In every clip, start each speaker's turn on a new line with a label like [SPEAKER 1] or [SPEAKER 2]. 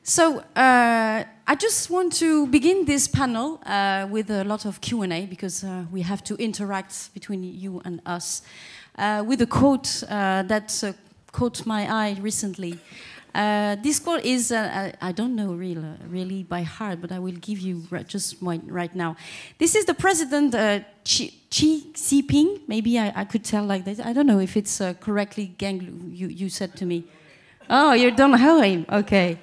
[SPEAKER 1] So I just want to begin this panel with a lot of Q&A because we have to interact between you and us with a quote that caught my eye recently. This quote is, I don't know really by heart, but I will give you just right now. This is the President Xi Jinping. Maybe I could tell like that. I don't know if it's correctly you said to me. Oh, you don't know him. Okay.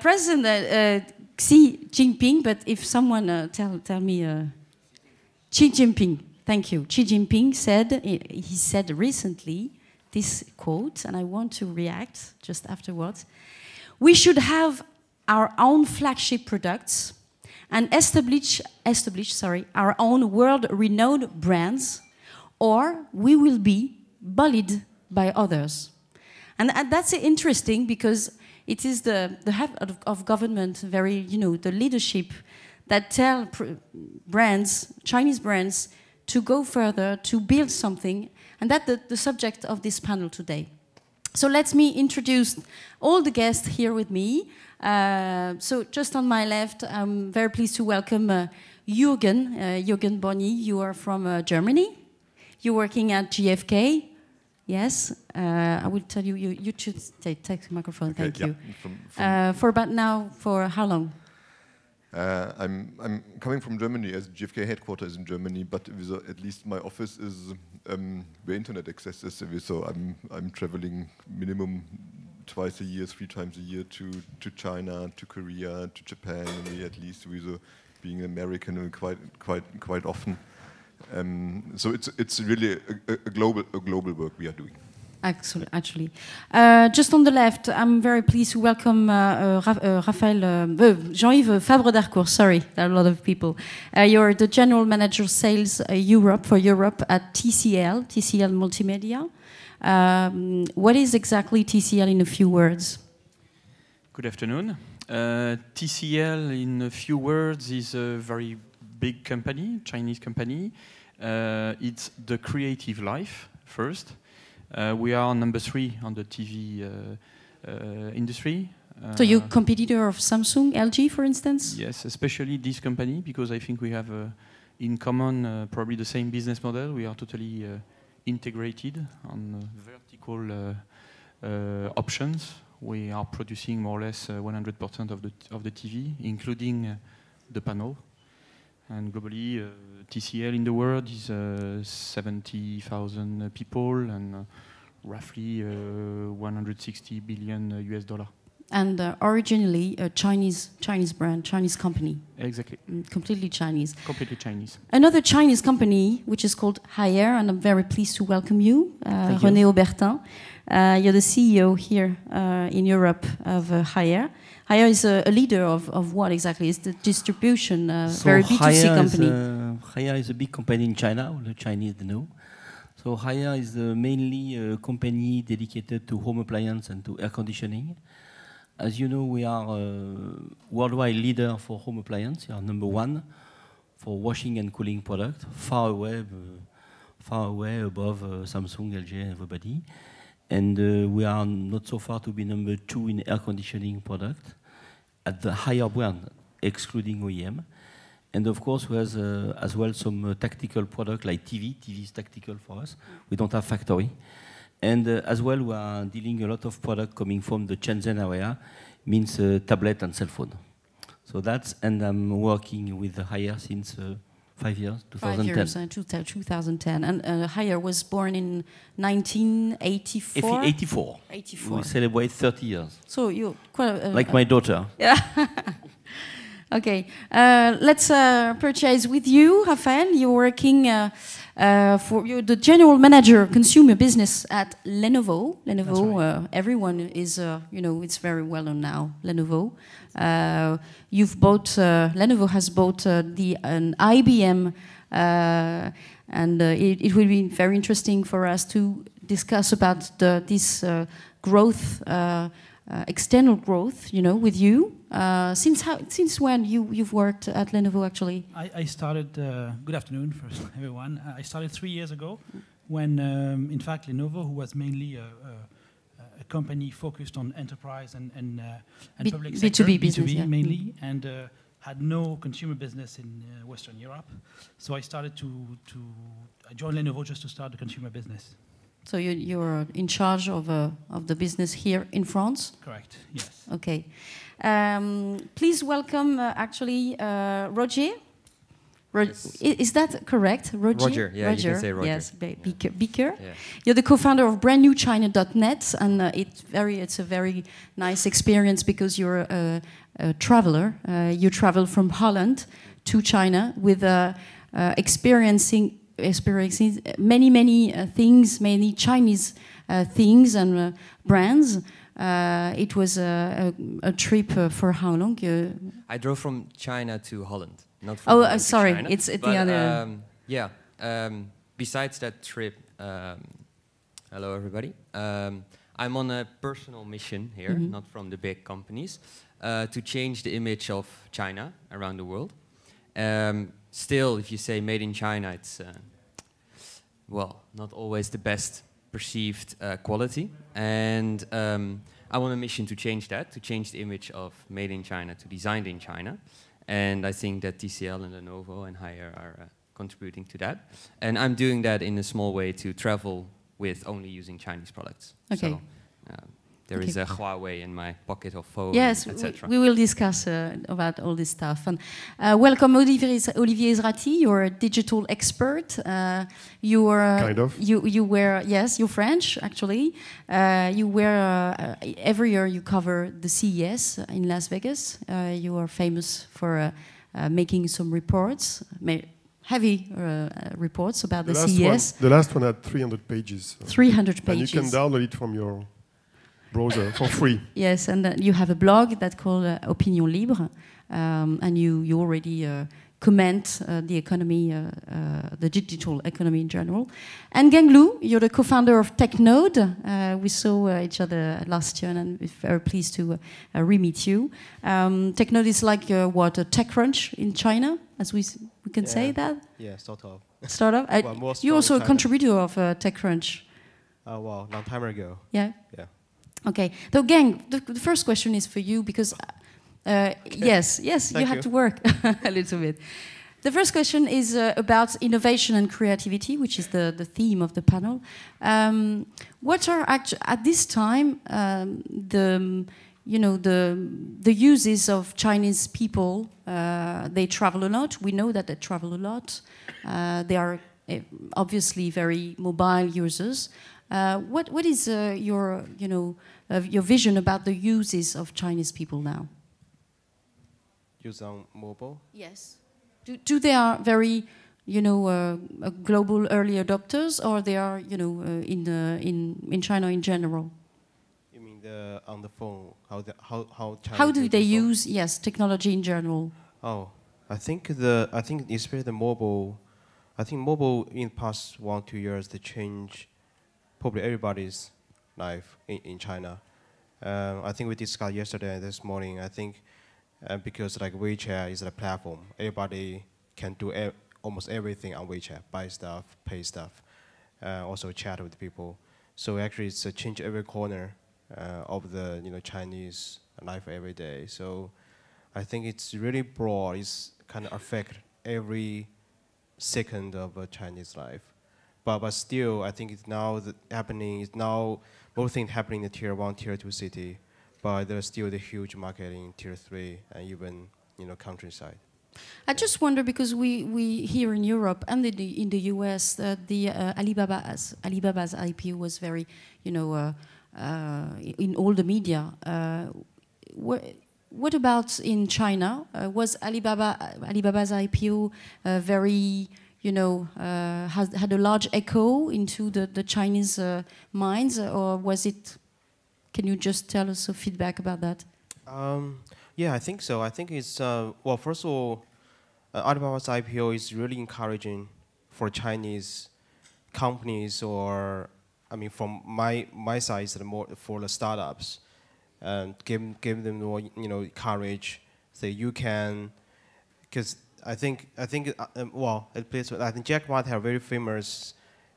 [SPEAKER 1] President Xi Jinping, but if someone tell me Xi Jinping, thank you. Xi Jinping said, he said recently this quote, and I want to react just afterwards. We should have our own flagship products and establish our own world-renowned brands, or we will be bullied by others. And that's interesting because it is the head of government, the leadership that tell brands, Chinese brands, to go further, to build something, and that's the subject of this panel today. So let me introduce all the guests here with me. So just on my left, I'm very pleased to welcome Jürgen Bonny. You are from Germany. You're working at GfK. Yes, I will tell you. You should take the microphone. Okay, thank you. For about now, for how long?
[SPEAKER 2] I'm coming from Germany, as GfK headquarters is in Germany, but at least my office is where internet access is. So I'm traveling minimum twice a year, 3 times a year to China, to Korea, to Japan, and at least being American quite often. So it's really a global work we are doing.
[SPEAKER 1] Actually. Just on the left, I'm very pleased to welcome Jean-Yves Fabre-d'Harcourt. Sorry, there are a lot of people. You're the General Manager Sales for Europe at TCL Multimedia. What is exactly TCL in a few words?
[SPEAKER 3] Good afternoon. TCL, in a few words, is a very big company, Chinese company. It's the creative life first. We are number 3 on the TV industry.
[SPEAKER 1] So you're competitor of Samsung, LG, for instance?
[SPEAKER 3] Yes, especially this company, because I think we have in common probably the same business model. We are totally integrated on vertical options. We are producing more or less 100% of the TV, including the panel. And globally, TCL in the world is 70,000 people and roughly 160 billion US dollar.
[SPEAKER 1] And originally a Chinese brand, Chinese company.
[SPEAKER 3] Exactly.
[SPEAKER 1] Completely Chinese.
[SPEAKER 3] Completely Chinese.
[SPEAKER 1] Another Chinese company, which is called Haier, and I'm very pleased to welcome you, René Aubertin. You're the CEO here in Europe of Haier. Haier is a leader of what exactly? It's the distribution, very B2C company.
[SPEAKER 4] Haier is a big company in China, the Chinese know. So Haier is mainly a company dedicated to home appliance and to air conditioning. As you know, we are a worldwide leader for home appliance. We are number 1 for washing and cooling product, far away above Samsung, LG, and everybody. And we are not so far to be number 2 in air conditioning product at the Haier brand, excluding OEM. And of course, we have as well some tactical product like TV. TV is tactical for us. We don't have factory. And as well, we are dealing a lot of product coming from the Shenzhen area, means tablet and cell phone. So that's, and I'm working with Haier since 5 years, 2010.
[SPEAKER 1] 2010. And Haier was born in 1984?
[SPEAKER 4] 84.
[SPEAKER 1] 84.
[SPEAKER 4] We celebrate 30 years.
[SPEAKER 1] So you're quite
[SPEAKER 4] like my daughter.
[SPEAKER 1] Yeah. Okay. Let's purchase with you, Raphael. You're working you're the general manager consumer business at Lenovo. Lenovo, right. Everyone is, it's very well known now. Lenovo. You've bought. Lenovo has bought an IBM, and it will be very interesting for us to discuss about this growth, external growth. With you. Since when you've worked at Lenovo actually?
[SPEAKER 5] I started, good afternoon first everyone. I started 3 years ago when in fact Lenovo, who was mainly a a company focused on enterprise and public
[SPEAKER 1] B2B
[SPEAKER 5] sector,
[SPEAKER 1] business,
[SPEAKER 5] B2B
[SPEAKER 1] yeah.
[SPEAKER 5] mainly, and had no consumer business in Western Europe. So I started I joined Lenovo just to start the consumer business.
[SPEAKER 1] So you're in charge of the business here in France?
[SPEAKER 5] Correct, yes.
[SPEAKER 1] Okay. Please welcome, actually, Roger.
[SPEAKER 6] Yes.
[SPEAKER 1] Is that correct, Roger?
[SPEAKER 6] Roger, yeah, you can say Roger.
[SPEAKER 1] Yes,
[SPEAKER 6] Yeah.
[SPEAKER 1] Beaker.
[SPEAKER 6] Yeah.
[SPEAKER 1] You're the co-founder of brandnewchina.net, and it's a very nice experience because you're a traveler. You travel from Holland to China with experiencing many things, many Chinese things and brands. It was a trip for how long?
[SPEAKER 6] I drove from China to Holland. Not from Holland to
[SPEAKER 1] sorry,
[SPEAKER 6] China.
[SPEAKER 1] it's at
[SPEAKER 6] But,
[SPEAKER 1] the other.
[SPEAKER 6] yeah. Besides that trip, hello everybody. I'm on a personal mission here, not from the big companies, to change the image of China around the world. Still, if you say made in China, it's well, not always the best perceived quality. And I'm on a mission to change that, to change the image of made in China to designed in China. And I think that TCL and Lenovo and Haier are contributing to that. And I'm doing that in a small way to travel with only using Chinese products.
[SPEAKER 1] Okay.
[SPEAKER 6] So, there is a Huawei in my pocket of phone,
[SPEAKER 1] Yes,
[SPEAKER 6] etc.
[SPEAKER 1] we will discuss about all this stuff. And welcome, Olivier Ezrati. You're a digital expert. You are
[SPEAKER 7] kind of.
[SPEAKER 1] You were, yes, you're French actually. You were every year you cover the CES in Las Vegas. You are famous for making some reports. Heavy reports about the CES.
[SPEAKER 7] The last one had 300 pages.
[SPEAKER 1] 300 pages.
[SPEAKER 7] And you can download it from your browser for free.
[SPEAKER 1] Yes, and you have a blog that's called Opinion Libre, and you already comment the economy, the digital economy in general. And Gang Lu, you're the co-founder of TechNode. We saw each other last year, and I'm very pleased to re-meet you. TechNode is like what, a TechCrunch in China, as we can say that?
[SPEAKER 8] Yeah, sort of.
[SPEAKER 1] Startup?
[SPEAKER 8] Well,
[SPEAKER 1] you're also a
[SPEAKER 8] China.
[SPEAKER 1] contributor of TechCrunch.
[SPEAKER 8] Well, long time ago.
[SPEAKER 1] Yeah?
[SPEAKER 8] Yeah.
[SPEAKER 1] Okay. So, Gang, the first question is for you because, yes, you have to work a little bit. The first question is about innovation and creativity, which is the theme of the panel. What are at this time the uses of Chinese people? They travel a lot. We know that they travel a lot. They are obviously very mobile users. What is your vision about the uses of Chinese people now?
[SPEAKER 8] Use on mobile?
[SPEAKER 1] Yes. Do they are very, global early adopters, or they are, in China in general?
[SPEAKER 8] You mean on the phone? How China?
[SPEAKER 1] How do they use technology in general?
[SPEAKER 8] Oh, I think especially the mobile. I think mobile in the past 1-2 years they change probably everybody's life in China. I think we discussed yesterday and this morning. I think because like WeChat is a platform, everybody can do almost everything on WeChat: buy stuff, pay stuff, also chat with people. So actually, it's a change every corner of the Chinese life every day. So I think it's really broad. It's kind of affect every second of a Chinese life. But still, I think it's now happening. It's now more things happening in the tier 1, tier 2 city. But there's still the huge market in tier 3 and even countryside.
[SPEAKER 1] I just wonder because we here in Europe and in the US the Alibaba's IPO was very in all the media. What about in China? Was Alibaba's IPO very had a large echo into the Chinese minds, or was it? Can you just tell us some feedback about that?
[SPEAKER 8] Yeah, I think so. I think it's well. First of all, Alibaba's IPO is really encouraging for Chinese companies, or I mean, from my side, it's more for the startups, and give them more courage. Say you can, because I think well, at least I think Jack Ma had a very famous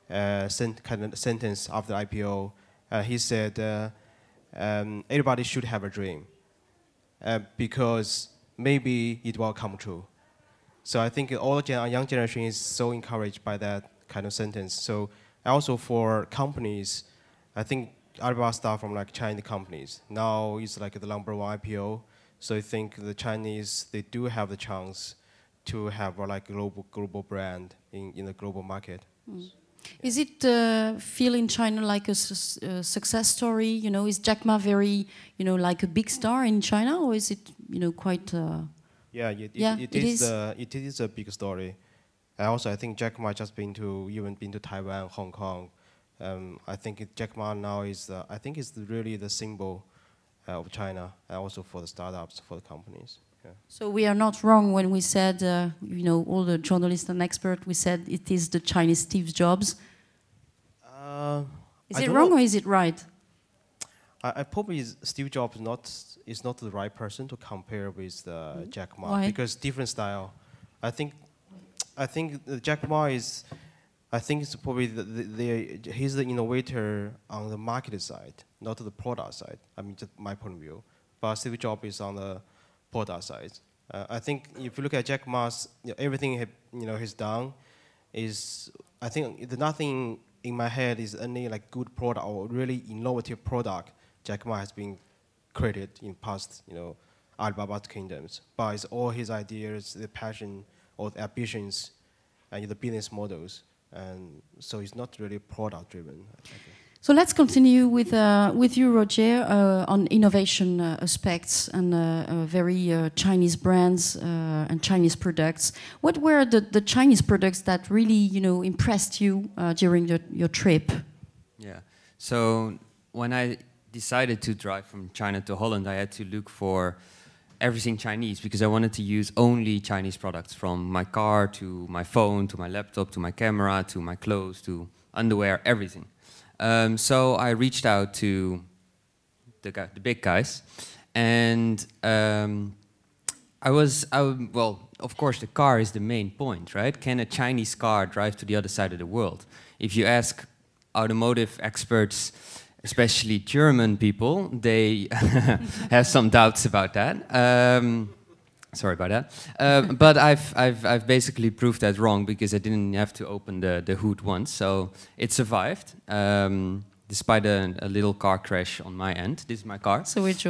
[SPEAKER 8] kind of sentence after the IPO. He said, everybody should have a dream because maybe it will come true. So I think all young generation is so encouraged by that kind of sentence. So also for companies, I think Alibaba start from like Chinese companies. Now it's like the #1 IPO. So I think the Chinese, they do have the chance to have like a global brand in the global market.
[SPEAKER 1] Mm. Is it feel in China like a success story? You know, is Jack Ma very, you know, like a big star in China, or is it, you know, quite?
[SPEAKER 8] Yeah, it is a big story. And also, I think Jack Ma just been to Taiwan, Hong Kong. I think Jack Ma now is I think it's really the symbol of China, and also for the startups, for the companies. Yeah.
[SPEAKER 1] So we are not wrong when we said, you know, all the journalists and experts, we said it is the Chinese Steve Jobs. Is it wrong or is it right?
[SPEAKER 8] I probably Steve Jobs is not the right person to compare with Jack Ma.
[SPEAKER 1] Why?
[SPEAKER 8] Because different style. I think Jack Ma is. I think it's probably he's the innovator on the market side, not the product side. I mean, just my point of view. But Steve Jobs is on the product side. I think if you look at Jack Ma's, everything he's done is, I think nothing in my head is any like good product or really innovative product Jack Ma has been created in past Alibaba kingdoms. But it's all his ideas, the passion or the ambitions, and the business models. And so it's not really product driven.
[SPEAKER 1] So let's continue with you, Roger, on innovation aspects and very Chinese brands and Chinese products. What were the Chinese products that really, impressed you during your trip?
[SPEAKER 6] Yeah. So when I decided to drive from China to Holland, I had to look for everything Chinese because I wanted to use only Chinese products, from my car to my phone to my laptop to my camera to my clothes to underwear, everything. So I reached out to the big guys, and well, of course, the car is the main point, right? Can a Chinese car drive to the other side of the world? If you ask automotive experts, especially German people, they have some doubts about that. Sorry about that. But I've basically proved that wrong because I didn't have to open the hood once, so it survived despite a little car crash on my end. This is my car.
[SPEAKER 1] So which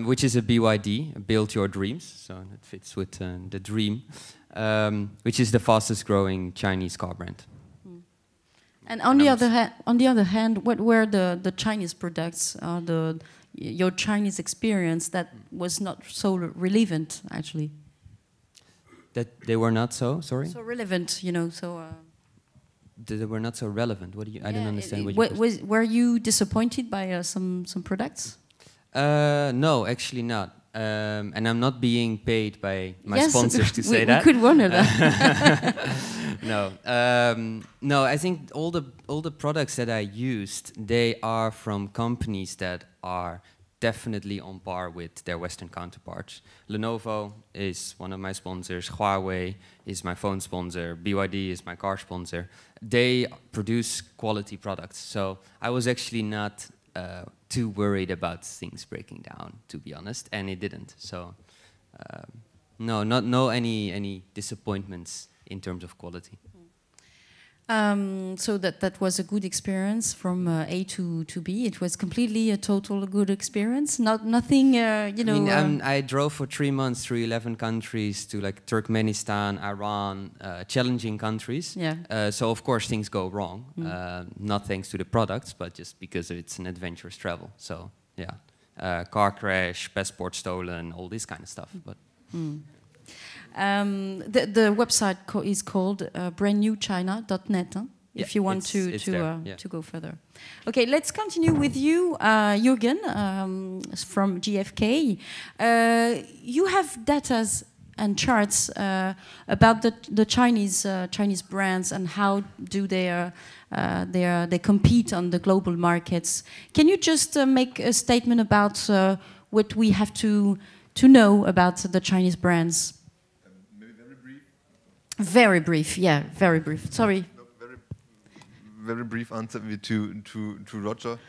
[SPEAKER 6] which is a BYD, Build Your Dreams. So it fits with the dream, which is the fastest growing Chinese car brand.
[SPEAKER 1] And on the other hand, what were the Chinese products, your Chinese experience that was not so relevant, actually?
[SPEAKER 6] That they were not so, sorry?
[SPEAKER 1] So relevant, so...
[SPEAKER 6] They were not so relevant. What do you? I don't understand what you...
[SPEAKER 1] Were you disappointed by some products?
[SPEAKER 6] No, actually not. And I'm not being paid by my sponsors to say that.
[SPEAKER 1] We could wonder that.
[SPEAKER 6] No, no. I think all the products that I used, they are from companies that are definitely on par with their Western counterparts. Lenovo is one of my sponsors. Huawei is my phone sponsor. BYD is my car sponsor. They produce quality products. So I was actually not too worried about things breaking down, to be honest, and it didn't. So no any disappointments in terms of quality.
[SPEAKER 1] So that was a good experience from A to B. It was completely a total good experience. Nothing,
[SPEAKER 6] I mean, I drove for 3 months through 11 countries to like Turkmenistan, Iran, challenging countries.
[SPEAKER 1] Yeah.
[SPEAKER 6] So of course things go wrong, not thanks to the products, but just because it's an adventurous travel. So yeah, car crash, passport stolen, all this kind of stuff. But.
[SPEAKER 1] The website is called brandnewchina.net. If you want to go further. Okay, let's continue with you, Jürgen, from GfK. You have data and charts about the Chinese brands and how do they compete on the global markets. Can you just make a statement about what we have to know about the Chinese brands? Very brief, yeah, very brief. Sorry.
[SPEAKER 2] No, very brief answer to Roger.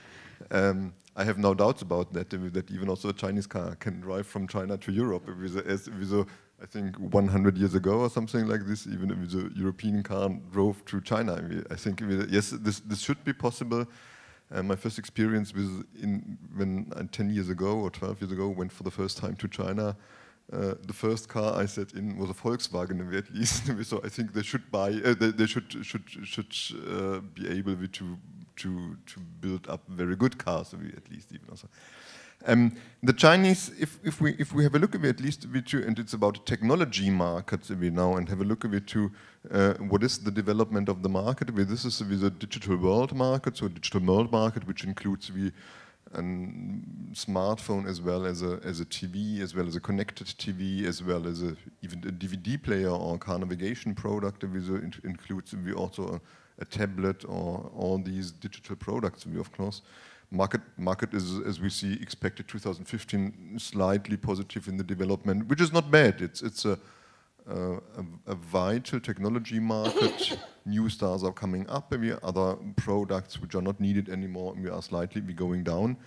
[SPEAKER 2] I have no doubts about that. That even also a Chinese car can drive from China to Europe. I think 100 years ago or something like this, even if the European car drove through China. I think yes, this should be possible. My first experience when 10 years ago or 12 years ago went for the first time to China. The first car I sat in was a Volkswagen, at least. So I think they should buy. They should be able to build up very good cars, at least even also. The Chinese, if we have a look at it, at least and it's about technology markets now, and have a look at it to what is the development of the market. This is the digital world market, so digital world market, which includes a smartphone as well as a TV, as well as a connected TV, as well as even a DVD player or car navigation product. It includes also a tablet or all these digital products. Of course. Market is, as we see, expected 2015 slightly positive in the development, which is not bad. It's a vital technology market. New stars are coming up. Other products which are not needed anymore, we are slightly going down.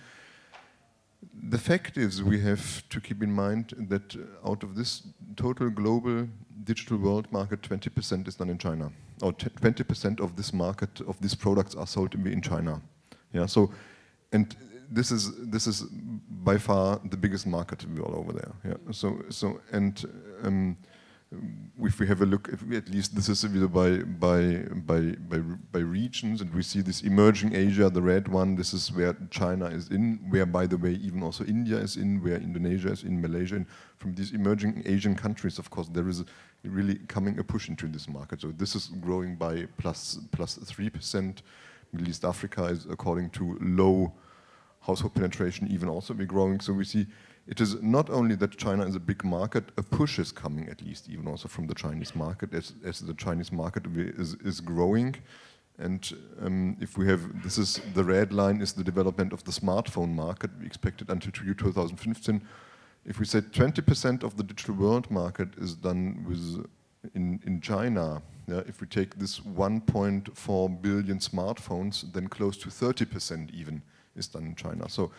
[SPEAKER 2] The fact is, we have to keep in mind that out of this total global digital world market, 20% is done in China, or 20% of this market of these products are sold in China. Yeah, so. And this is by far the biggest market all over there. Yeah. If we have a look, at least this is by regions, and we see this emerging Asia, the red one. This is where China is in. Where, by the way, even also India is in. Where Indonesia is in, Malaysia. And from these emerging Asian countries, of course, there is really coming a push into this market. So this is growing by plus 3%. Middle East Africa is, according to low household penetration, even also be growing. So we see it is not only that China is a big market, a push is coming at least even also from the Chinese market as the Chinese market is growing. And if we have, this is the red line is the development of the smartphone market. We expected until 2015. If we say 20% of the digital world market is done in China, yeah, if we take this 1.4 billion smartphones, then close to 30% even is done in China. So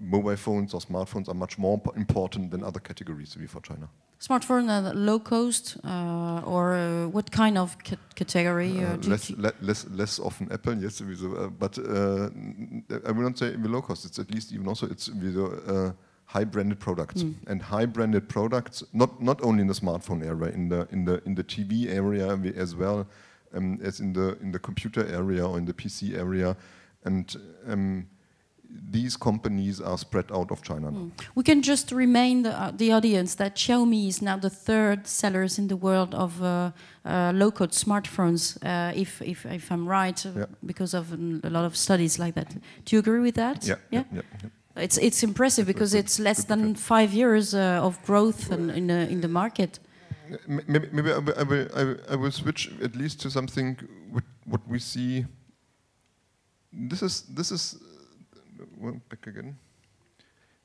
[SPEAKER 2] mobile phones or smartphones are much more important than other categories for China.
[SPEAKER 1] Smartphone, low cost, or what kind of category?
[SPEAKER 2] Less often Apple, yes, but I will not say low cost. It's at least even also it's high branded products and high branded products. Not only in the smartphone area, in the TV area as well as in the computer area or in the PC area, and these companies are spread out of China now.
[SPEAKER 1] We can just remind the audience that Xiaomi is now the third sellers in the world of low-cost smartphones, if I'm right, because of a lot of studies like that. Do you agree with that?
[SPEAKER 2] Yeah.
[SPEAKER 1] It's impressive because it's less than 5 years of growth in the market.
[SPEAKER 2] Maybe I will switch at least to something what we see. This is well, back again.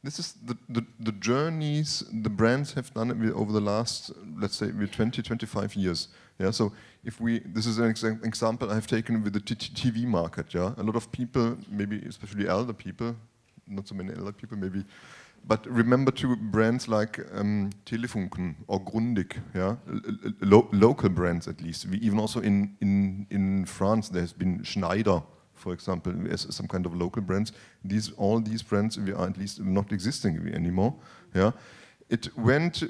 [SPEAKER 2] This is the journeys the brands have done over the last, let's say, 20-25 years. Yeah. So if this is an example I have taken with the TV market. Yeah. A lot of people, maybe especially elder people, not so many elder people, maybe, but remember two brands like Telefunken or Grundig. Yeah. Local brands at least. Even also in France there has been Schneider, for example, as some kind of local brands. All these brands are at least not existing anymore. Yeah, it went in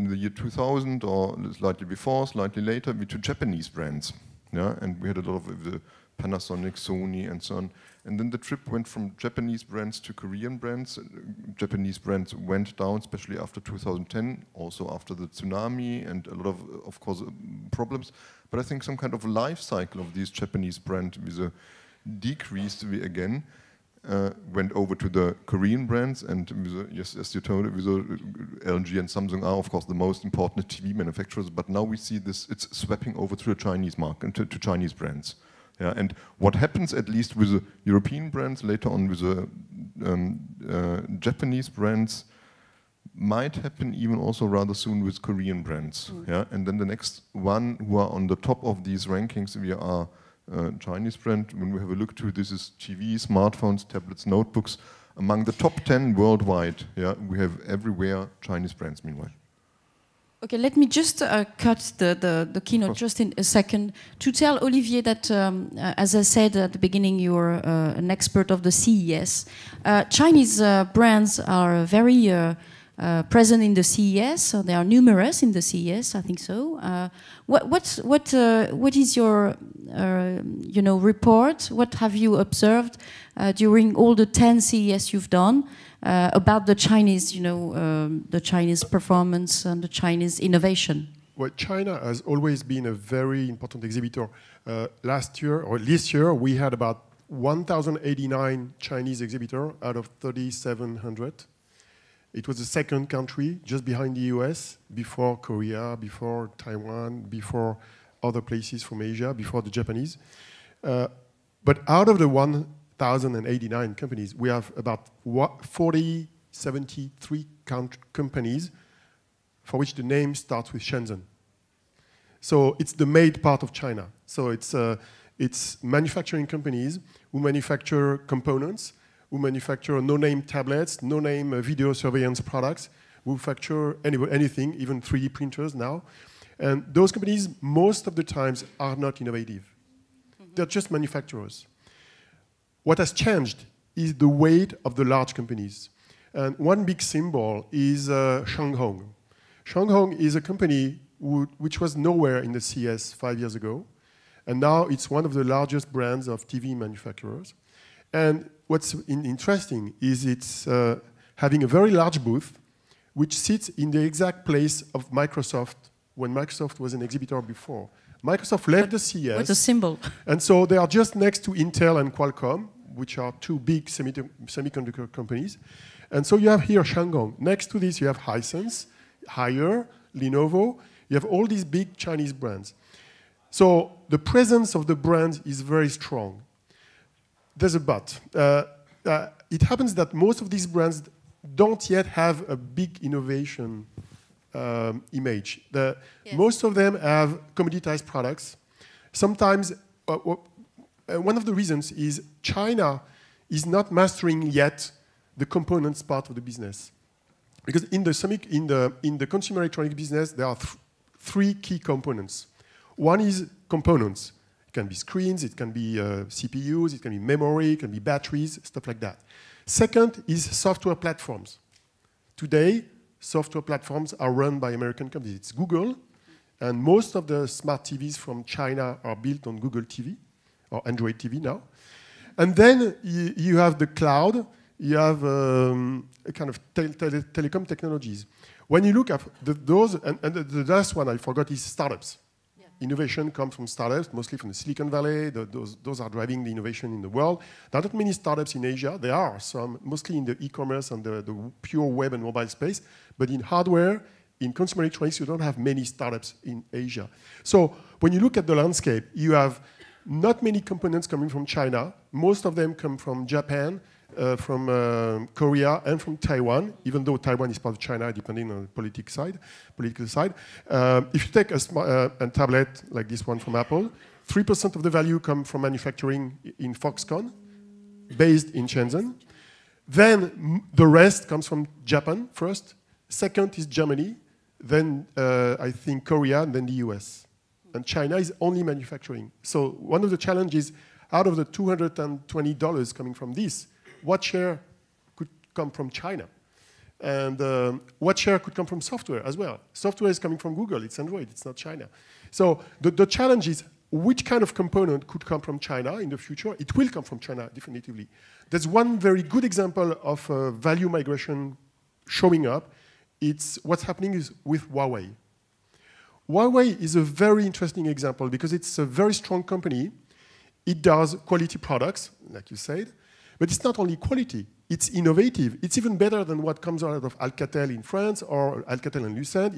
[SPEAKER 2] the year 2000 or slightly before, slightly later, to Japanese brands. Yeah, and we had a lot of the Panasonic, Sony, and so on. And then the trip went from Japanese brands to Korean brands. Japanese brands went down, especially after 2010, also after the tsunami and a lot of course, problems. But I think some kind of life cycle of these Japanese brands decreased again, went over to the Korean brands, and yes, as you told, LG and Samsung are of course the most important TV manufacturers. But now we see this; it's swapping over to the Chinese market, to Chinese brands. Yeah, and what happens at least with the European brands later on with the Japanese brands might happen even also rather soon with Korean brands. Yeah, and then the next one who are on the top of these rankings are Chinese brand. When we have a look to this is TV, smartphones, tablets, notebooks. Among the top 10 worldwide, yeah, we have everywhere Chinese brands meanwhile.
[SPEAKER 1] Okay, let me just cut the keynote just in a second to tell Olivier that, as I said at the beginning, you're an expert of the CES. Chinese brands are very present in the CES, so they are numerous in the CES, I think so. What is your report? What have you observed during all the 10 CES you've done? About the Chinese, the Chinese performance and the Chinese innovation?
[SPEAKER 7] Well, China has always been a very important exhibitor. Last year, or this year, we had about 1,089 Chinese exhibitors out of 3,700. It was the second country, just behind the US, before Korea, before Taiwan, before other places from Asia, before the Japanese. But out of the 1,089 companies, we have about 73 companies for which the name starts with Shenzhen. So it's the made part of China. So it's manufacturing companies who manufacture components, who manufacture no-name tablets, no-name video surveillance products, who manufacture anything, even 3D printers now. And those companies, most of the times, are not innovative. They're just manufacturers. What has changed is the weight of the large companies. And one big symbol is Shanghong. Shanghong is a company which was nowhere in the CS 5 years ago. And now it's one of the largest brands of TV manufacturers. And what's interesting is it's having a very large booth, which sits in the exact place of Microsoft when Microsoft was an exhibitor before. Microsoft left the CES.
[SPEAKER 1] What's a symbol?
[SPEAKER 7] And so they are just next to Intel and Qualcomm, which are two big semiconductor companies. And so you have here Shanghong. Next to this, you have Hisense, Haier, Lenovo. You have all these big Chinese brands. So the presence of the brand is very strong. There's a but. It happens that most of these brands don't yet have a big innovation image. Yes. Most of them have commoditized products. Sometimes, one of the reasons is China is not mastering yet the components part of the business. Because in the consumer electronic business, there are three key components. One is components. It can be screens, it can be CPUs, it can be memory, it can be batteries, stuff like that. Second is software platforms. Today, software platforms are run by American companies. It's Google, and most of the smart TVs from China are built on Google TV, or Android TV now. And then you have the cloud, you have a kind of telecom technologies. When you look at those, and the last one I forgot is startups. Innovation comes from startups, mostly from the Silicon Valley. Those are driving the innovation in the world. There are not many startups in Asia. There are some, mostly in the e-commerce and the pure web and mobile space. But in hardware, in consumer electronics, you don't have many startups in Asia. So when you look at the landscape, you have not many components coming from China. Most of them come from Japan, from Korea, and from Taiwan, even though Taiwan is part of China, depending on the political side. If you take a tablet like this one from Apple, 3% of the value come from manufacturing in Foxconn, based in Shenzhen. Then the rest comes from Japan first. Second is Germany. Then I think Korea, and then the US. And China is only manufacturing. So one of the challenges, out of the $220 coming from this, what share could come from China? And what share could come from software as well? Software is coming from Google, it's Android, it's not China. So the challenge is, which kind of component could come from China in the future? It will come from China, definitively. There's one very good example of value migration showing up. It's what's happening is with Huawei. Huawei is a very interesting example because it's a very strong company. It does quality products, like you said, but it's not only quality, it's innovative. It's even better than what comes out of Alcatel in France or Alcatel and Lucent.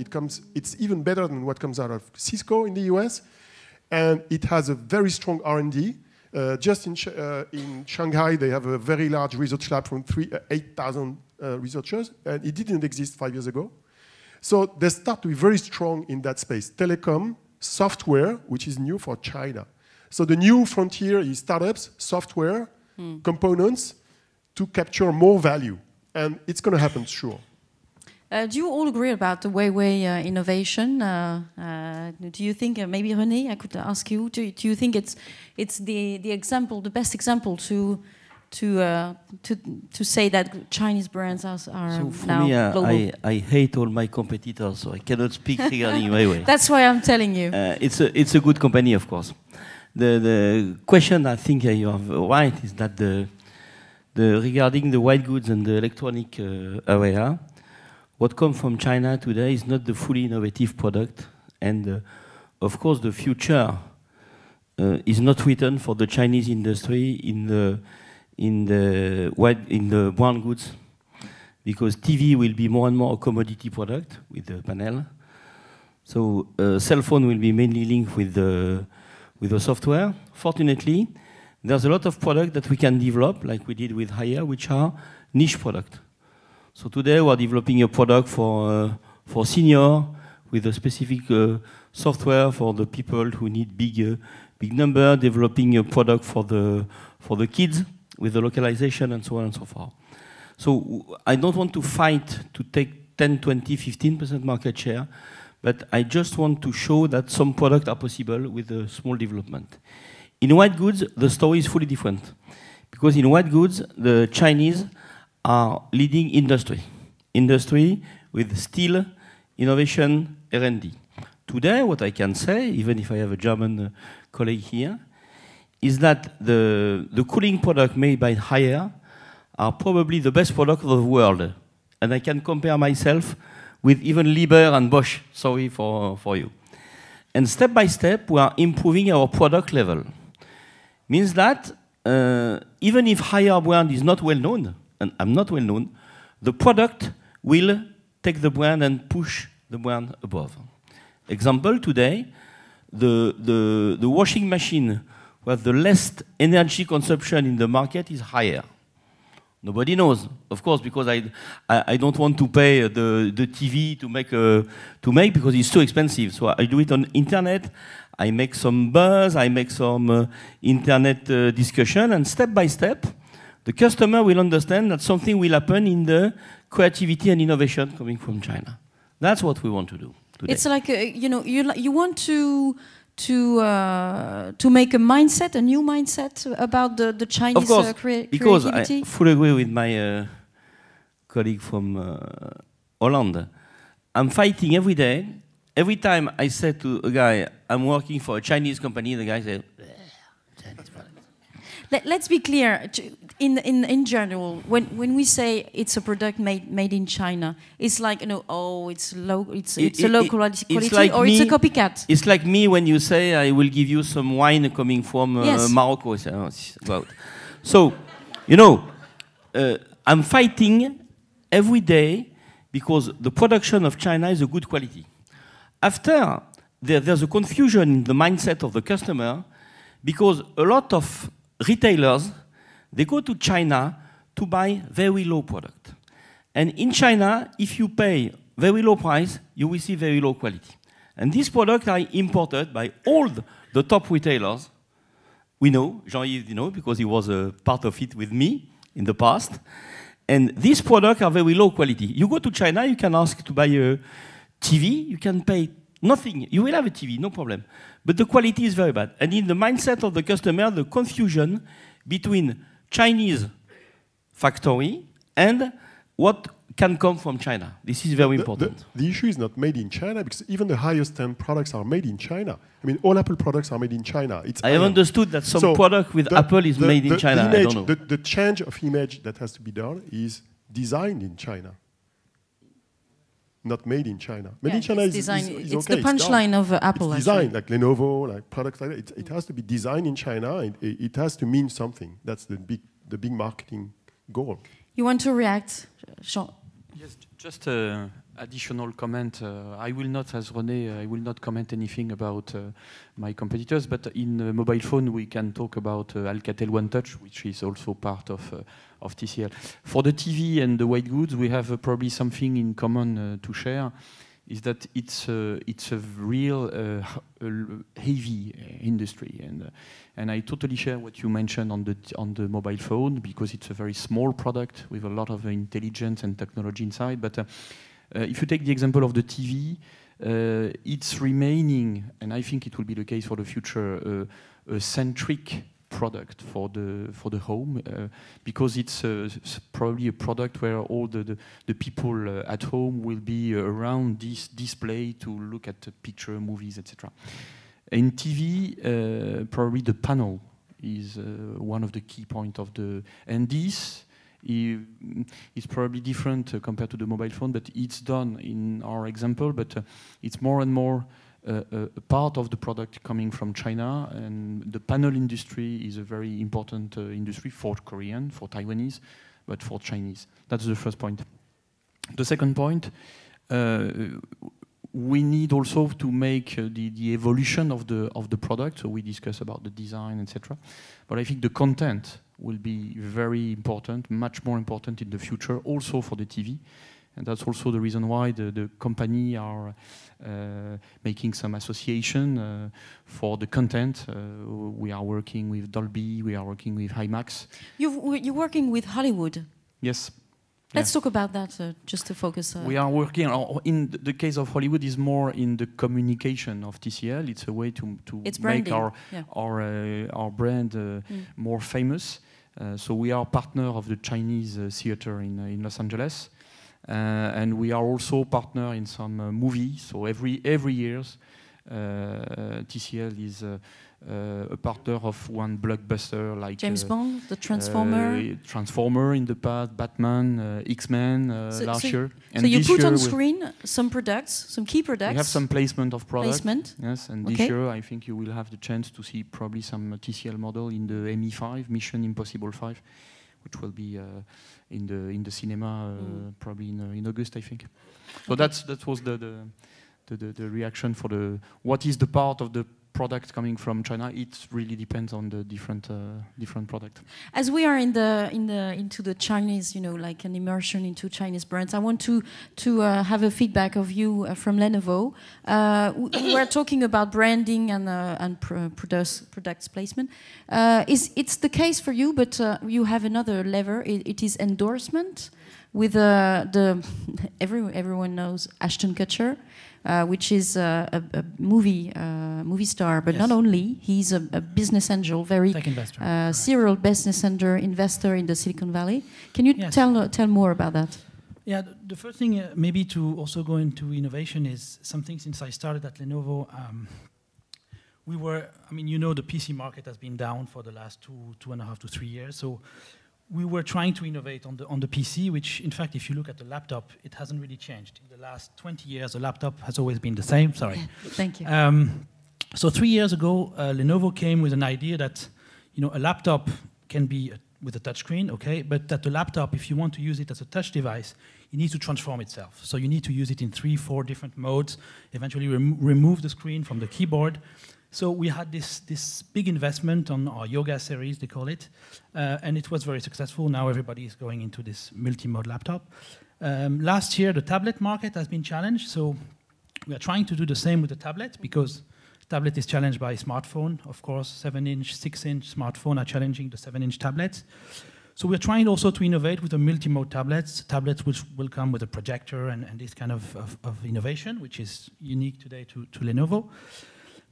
[SPEAKER 7] It's even better than what comes out of Cisco in the US. And it has a very strong R&D. Just in Shanghai, they have a very large research lab from 8,000 researchers, and it didn't exist 5 years ago. So they start to be very strong in that space. Telecom, software, which is new for China. So the new frontier is startups, software, components to capture more value. And it's going to happen, sure.
[SPEAKER 1] Do you all agree about the Huawei innovation? Do you think, maybe René, I could ask you, do you think it's the example, the best example to say that Chinese brands are
[SPEAKER 4] So for
[SPEAKER 1] now
[SPEAKER 4] me,
[SPEAKER 1] global?
[SPEAKER 4] I hate all my competitors, so I cannot speak regarding Huawei.
[SPEAKER 1] That's why I'm telling you.
[SPEAKER 4] It's a good company, of course. The question I think you have right is that regarding the white goods and the electronic area, what comes from China today is not the fully innovative product, and of course the future is not written for the Chinese industry in the brown goods, because TV will be more and more a commodity product with the panel. So cell phone will be mainly linked with the software. Fortunately, there's a lot of products that we can develop, like we did with Haier, which are niche products. So today we're developing a product for senior with a specific software for the people who need big number, developing a product for the kids with the localization and so on and so forth. So I don't want to fight to take 10, 20, 15% market share, but I just want to show that some products are possible with a small development. In white goods, the story is fully different, because in white goods, the Chinese are leading industry with still innovation R&D. Today, what I can say, even if I have a German colleague here, is that the cooling product made by Haier are probably the best product of the world. And I can compare myself with even Liebherr and Bosch, sorry for you. And step by step, we are improving our product level. Means that even if Haier brand is not well known, and I'm not well known, the product will take the brand and push the brand above. Example, today, the washing machine with the less energy consumption in the market is Haier. Nobody knows, of course, because I don't want to pay the TV to make because it's too expensive. So I do it on internet. I make some buzz. I make some internet discussion, and step by step, the customer will understand that something will happen in the creativity and innovation coming from China. That's what we want to do today.
[SPEAKER 1] It's like you want to make a mindset, a new mindset about the Chinese creativity.
[SPEAKER 4] Because I fully agree with my colleague from Holland. I'm fighting every day. Every time I say to a guy, I'm working for a Chinese company, the guy says, Chinese product.
[SPEAKER 1] Let's be clear. In general, when we say it's a product made in China, it's like it's a low quality,
[SPEAKER 4] like
[SPEAKER 1] or it's a copycat.
[SPEAKER 4] It's like me when you say I will give you some wine coming from Morocco. So, I'm fighting every day because the production of China is a good quality. After, there's a confusion in the mindset of the customer because a lot of retailers, they go to China to buy very low product. And in China, if you pay very low price, you will see very low quality. And these products are imported by all the top retailers. We know, Jean-Yves, because he was a part of it with me in the past. And these products are very low quality. You go to China, you can ask to buy a TV, you can pay nothing. You will have a TV, no problem. But the quality is very bad. And in the mindset of the customer, the confusion between Chinese factory and what can come from China. This is very important.
[SPEAKER 7] The issue is not made in China, because even the highest end products are made in China. I mean, all Apple products are made in China.
[SPEAKER 4] I have understood that some product with Apple is made in China.
[SPEAKER 7] I don't
[SPEAKER 4] know.
[SPEAKER 7] The change of image that has to be done is designed in China. Not made in China. Made in China is okay.
[SPEAKER 1] It's the punchline of Apple.
[SPEAKER 7] It's designed, like Lenovo, like products like that. It has to be designed in China. And it has to mean something. That's the big marketing goal.
[SPEAKER 1] You want to react, Jean?
[SPEAKER 3] Yes, just additional comment. I will not, as René, I will not comment anything about my competitors, but in mobile phone we can talk about Alcatel One Touch, which is also part of TCL. For the TV and the white goods, we have probably something in common to share. is that it's a real heavy industry, and I totally share what you mentioned on the mobile phone, because it's a very small product with a lot of intelligence and technology inside. But if you take the example of the TV, it's remaining, and I think it will be the case for the future, a centric product for the home, because it's probably a product where all the people at home will be around this display to look at the picture, movies, etc. In TV, probably the panel is one of the key points of and this is probably different compared to the mobile phone, but it's done in our example, but it's more and more a part of the product coming from China, and the panel industry is a very important industry for Korean, for Taiwanese, but for Chinese. That's the first point. The second point, we need also to make the evolution of the product. So we discuss about the design, etc. But I think the content will be very important, much more important in the future, also for the TV. And that's also the reason why the company are making some association for the content. We are working with Dolby, we are working with IMAX.
[SPEAKER 1] You're working with Hollywood.
[SPEAKER 3] Yes.
[SPEAKER 1] Let's talk about that, just to focus.
[SPEAKER 3] We are working, in the case of Hollywood, is more in the communication of TCL. It's a way to make our brand more famous. So we are partner of the Chinese theater in Los Angeles. And we are also partner in some movies. So every year, TCL is a partner of one blockbuster like
[SPEAKER 1] James Bond, the Transformer
[SPEAKER 3] in the past, Batman, X-Men last year.
[SPEAKER 1] And so you put on screen some products, some key products.
[SPEAKER 3] We have some placement of products.
[SPEAKER 1] Placement.
[SPEAKER 3] Yes, and this year I think you will have the chance to see probably some TCL model in the ME5, Mission Impossible 5. Which will be in the cinema probably in August, I think. So that was the reaction for what is the part of the product coming from China. It really depends on the different product.
[SPEAKER 1] As we are into the Chinese, like an immersion into Chinese brands, I want to have a feedback of you from Lenovo. We were talking about branding and product placement. It's the case for you, but you have another lever. It is endorsement with everyone knows Ashton Kutcher. Which is a movie star, but not only. He's a business angel, very serial business investor in the Silicon Valley. Can you tell more about that?
[SPEAKER 5] Yeah, the first thing maybe to also go into innovation is something since I started at Lenovo. The PC market has been down for the last 2.5 to 3 years. So we were trying to innovate on the PC, which, in fact, if you look at the laptop, it hasn't really changed. In the last 20 years, the laptop has always been the same. Sorry.
[SPEAKER 1] Yeah, thank you.
[SPEAKER 5] So 3 years ago, Lenovo came with an idea that, a laptop can be with a touchscreen, okay, but that the laptop, if you want to use it as a touch device, you need to transform itself. So you need to use it in 3-4 different modes, eventually remove the screen from the keyboard. So we had this big investment on our yoga series, they call it, and it was very successful. Now everybody is going into this multi-mode laptop. Last year, the tablet market has been challenged, so we are trying to do the same with the tablet, because tablet is challenged by smartphone. Of course, 7-inch, 6-inch smartphone are challenging the 7-inch tablets. So we're trying also to innovate with the multi-mode tablets which will come with a projector and this kind of innovation, which is unique today to Lenovo.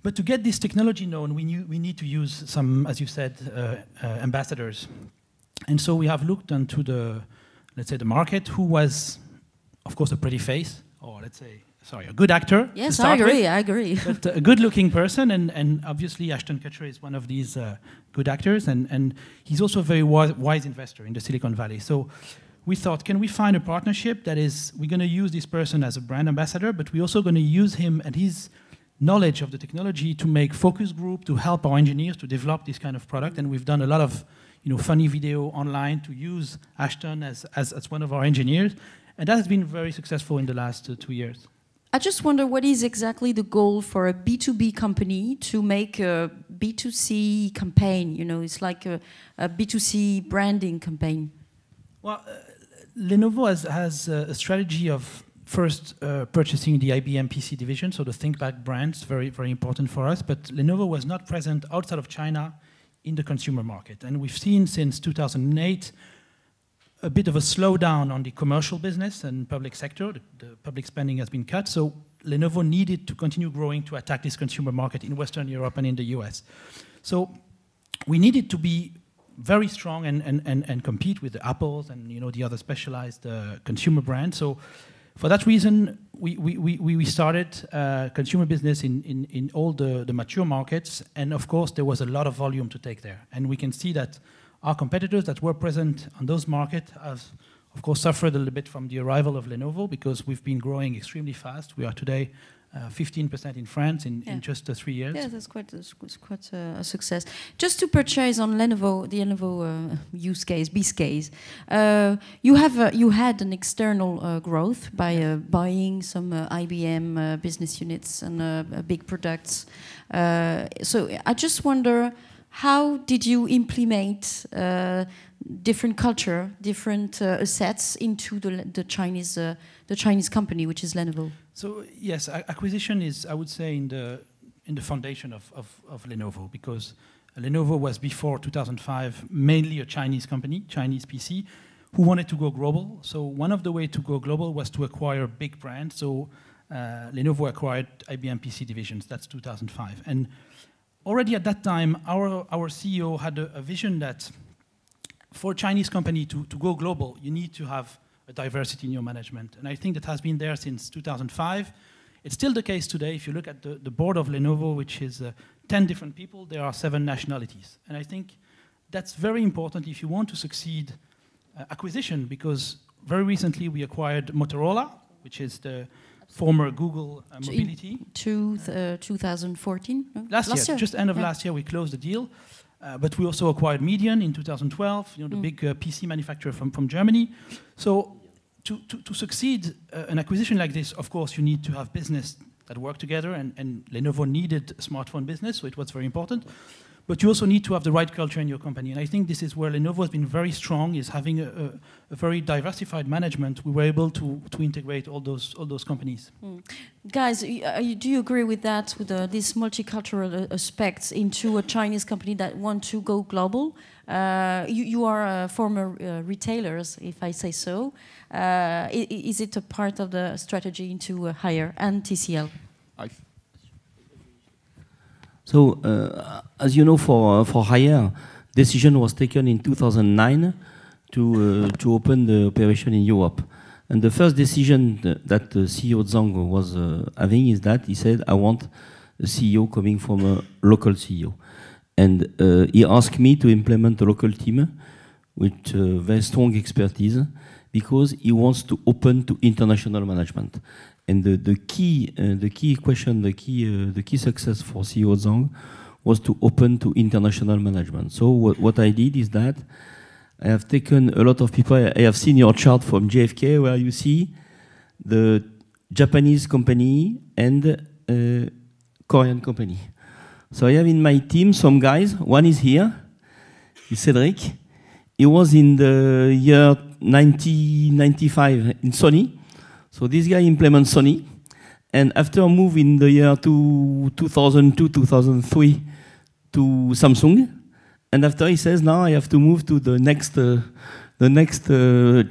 [SPEAKER 5] But to get this technology known, we need to use some, as you said, ambassadors. And so we have looked into the market, who was, of course, a pretty face, or a good actor.
[SPEAKER 1] Yes, I agree.
[SPEAKER 5] But a good-looking person, and obviously Ashton Kutcher is one of these good actors, and he's also a very wise investor in the Silicon Valley. So we thought, can we find a partnership that is, we're going to use this person as a brand ambassador, but we're also going to use him and his knowledge of the technology to make focus group, to help our engineers to develop this kind of product. And we've done a lot of funny video online to use Ashton as one of our engineers. And that has been very successful in the last 2 years.
[SPEAKER 1] I just wonder, what is exactly the goal for a B2B company to make a B2C campaign? It's like a B2C branding campaign.
[SPEAKER 5] Well, Lenovo has a strategy of first purchasing the IBM PC division, so the ThinkPad brands, very, very important for us. But Lenovo was not present outside of China in the consumer market. And we've seen since 2008 a bit of a slowdown on the commercial business and public sector. The public spending has been cut. So Lenovo needed to continue growing to attack this consumer market in Western Europe and in the US. So we needed to be very strong and compete with the Apples and the other specialized consumer brands. So for that reason, we started consumer business in all the mature markets, and of course there was a lot of volume to take there. And we can see that our competitors that were present on those markets have, of course, suffered a little bit from the arrival of Lenovo because we've been growing extremely fast. We are today 15% in France in just 3 years.
[SPEAKER 1] Yeah, that's quite a success. Just to purchase on Lenovo, the Lenovo use case, you had an external growth by buying some IBM business units and big products. So I just wonder, how did you implement different culture, different assets into the Chinese company, which is Lenovo?
[SPEAKER 5] So yes, acquisition is, I would say, in the foundation of Lenovo, because Lenovo was before 2005 mainly a Chinese company, Chinese PC, who wanted to go global. So one of the ways to go global was to acquire big brands. So Lenovo acquired IBM PC divisions. That's 2005, and already at that time, our CEO had a vision that for a Chinese company to go global, you need to have a diversity in your management. And I think that has been there since 2005. It's still the case today. If you look at the board of Lenovo, which is 10 different people, there are 7 nationalities. And I think that's very important if you want to succeed acquisition, because very recently we acquired Motorola, which is the former Google Mobility.
[SPEAKER 1] 2014? No?
[SPEAKER 5] Last year, just end of last year, we closed the deal. But we also acquired Median in 2012, the big PC manufacturer from Germany. So to succeed an acquisition like this, of course, you need to have business that work together, and Lenovo needed a smartphone business, so it was very important. But you also need to have the right culture in your company. And I think this is where Lenovo has been very strong, is having a very diversified management. We were able to integrate all those companies.
[SPEAKER 1] Guys, do you agree with that, with these multicultural aspects into a Chinese company that want to go global? You are former retailers, if I say so. Is it a part of the strategy into Haier and TCL?
[SPEAKER 4] So, as you know, for Haier, decision was taken in 2009 to open the operation in Europe. And the first decision that CEO Zhang was having is that he said, I want a CEO coming from a local CEO. And he asked me to implement a local team with very strong expertise, because he wants to open to international management. And the key success for CEO Zhang was to open to international management. So what I did is that I have taken a lot of people. I have seen your chart from JFK where you see the Japanese company and Korean company. So I have in my team some guys. One is here, is Cedric. He was in the year 1995 in Sony. So this guy implements Sony. And after a move in the year 2002, 2003 to Samsung. And after he says, now I have to move to the next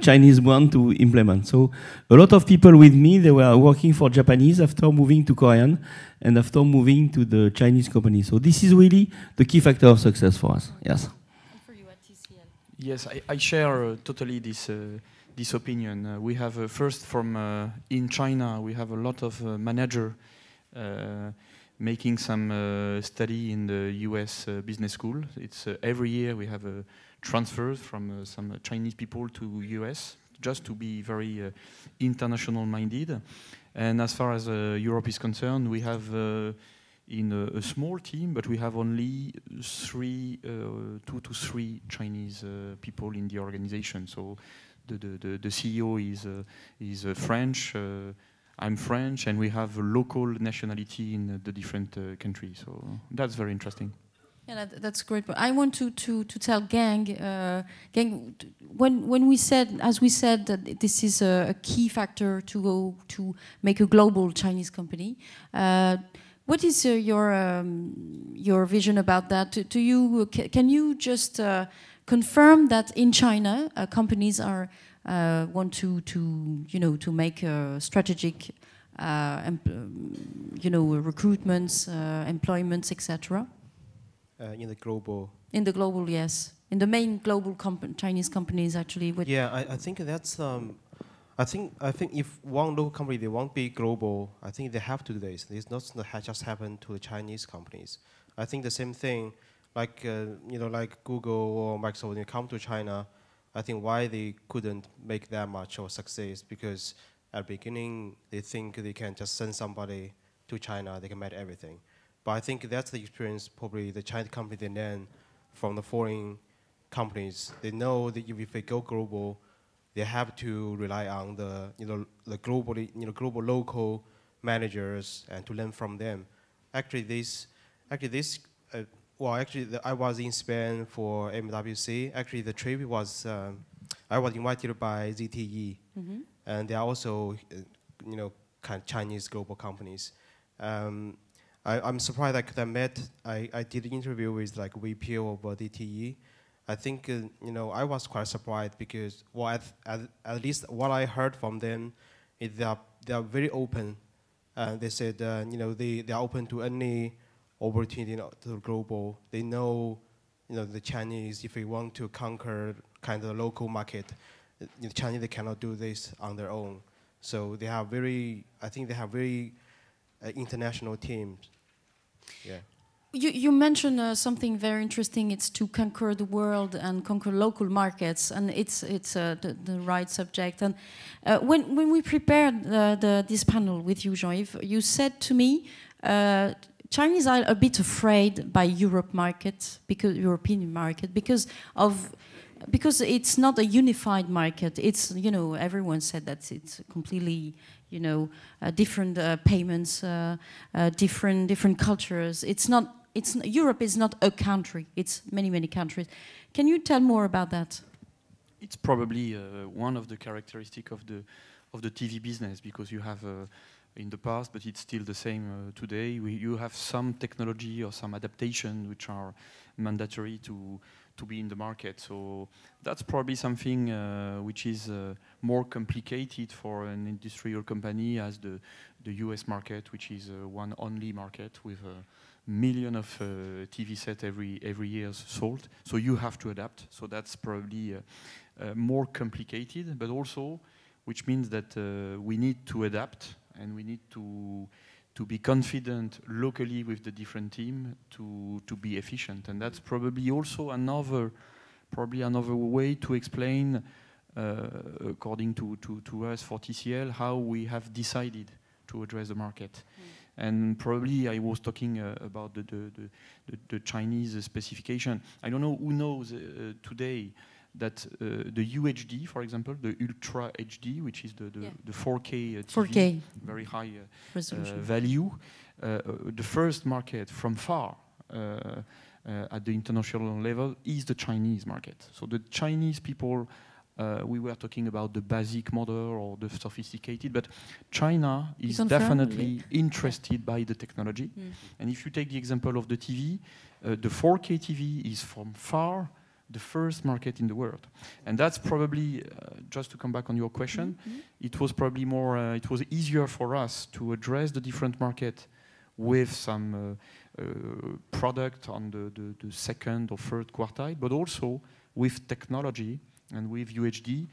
[SPEAKER 4] Chinese one to implement. So a lot of people with me, they were working for Japanese after moving to Korean and after moving to the Chinese company. So this is really the key factor of success for us. Yes.
[SPEAKER 1] And for you at TCL?
[SPEAKER 3] Yes, I share totally this opinion. We have first from in China, we have a lot of manager making some study in the US business school. It's every year we have transfers from some Chinese people to US, just to be very international minded. And as far as Europe is concerned, we have in a small team, but we have only 2 to 3 Chinese people in the organization. So the CEO is French. I'm French, and we have a local nationality in the different countries. So that's very interesting.
[SPEAKER 1] Yeah, that's great. But I want to tell Gang, when we said, as we said, that this is a key factor to go to make a global Chinese company. What is your vision about that? Can you just confirm that in China companies are want to make strategic recruitments, employments, etc.
[SPEAKER 8] In the global.
[SPEAKER 1] In the global, yes. In the main global Chinese companies, actually.
[SPEAKER 8] Yeah, I think that's. I think if one local company they want to be global, I think they have to do this. It's not just happened to the Chinese companies. I think the same thing, like like Google or Microsoft, when they come to China, I think why they couldn't make that much of a success because at the beginning they think they can just send somebody to China, they can manage everything. But I think that's the experience probably the Chinese company they learn from the foreign companies. They know that if they go global, they have to rely on the global local managers and to learn from them. I was in Spain for MWC. Actually, the trip was I was invited by ZTE, and they are also kind of Chinese global companies. I'm surprised I did an interview with like VP of DTE. I think I was quite surprised because at least what I heard from them is they are very open. They said they are open to any opportunity to the global. They know the Chinese, if they want to conquer kind of the local market, the Chinese they cannot do this on their own. So they have very international teams. Yeah.
[SPEAKER 1] You mentioned something very interesting. It's to conquer the world and conquer local markets, and it's the right subject. And when we prepared this panel with you, Jean-Yves, you said to me, Chinese are a bit afraid by European market because it's not a unified market. It's everyone said that it's completely different payments, different cultures. Europe is not a country. It's many countries. Can you tell more about that?
[SPEAKER 3] It's probably one of the characteristics of the TV business because you have in the past, but it's still the same today. You have some technology or some adaptation which are mandatory to be in the market. So that's probably something which is more complicated for an industrial company as the US market, which is one only market with a million of TV sets every year sold. So you have to adapt. So that's probably more complicated, but also which means that we need to adapt and we need to be confident locally with the different team to be efficient. And that's probably also another way to explain, according to us for TCL, how we have decided to address the market. And probably I was talking about the Chinese specification. I don't know who knows today that the UHD, for example, the Ultra HD, which is the 4K TV,
[SPEAKER 1] 4K.
[SPEAKER 3] Very high value, the first market from far at the international level is the Chinese market. So the Chinese people, we were talking about the basic model or the sophisticated, but China is definitely interested by the technology. And if you take the example of the TV, the 4K TV is from far the first market in the world. And that's probably, just to come back on your question, it was probably more, it was easier for us to address the different market with some product on the second or third quartile, but also with technology and with UHD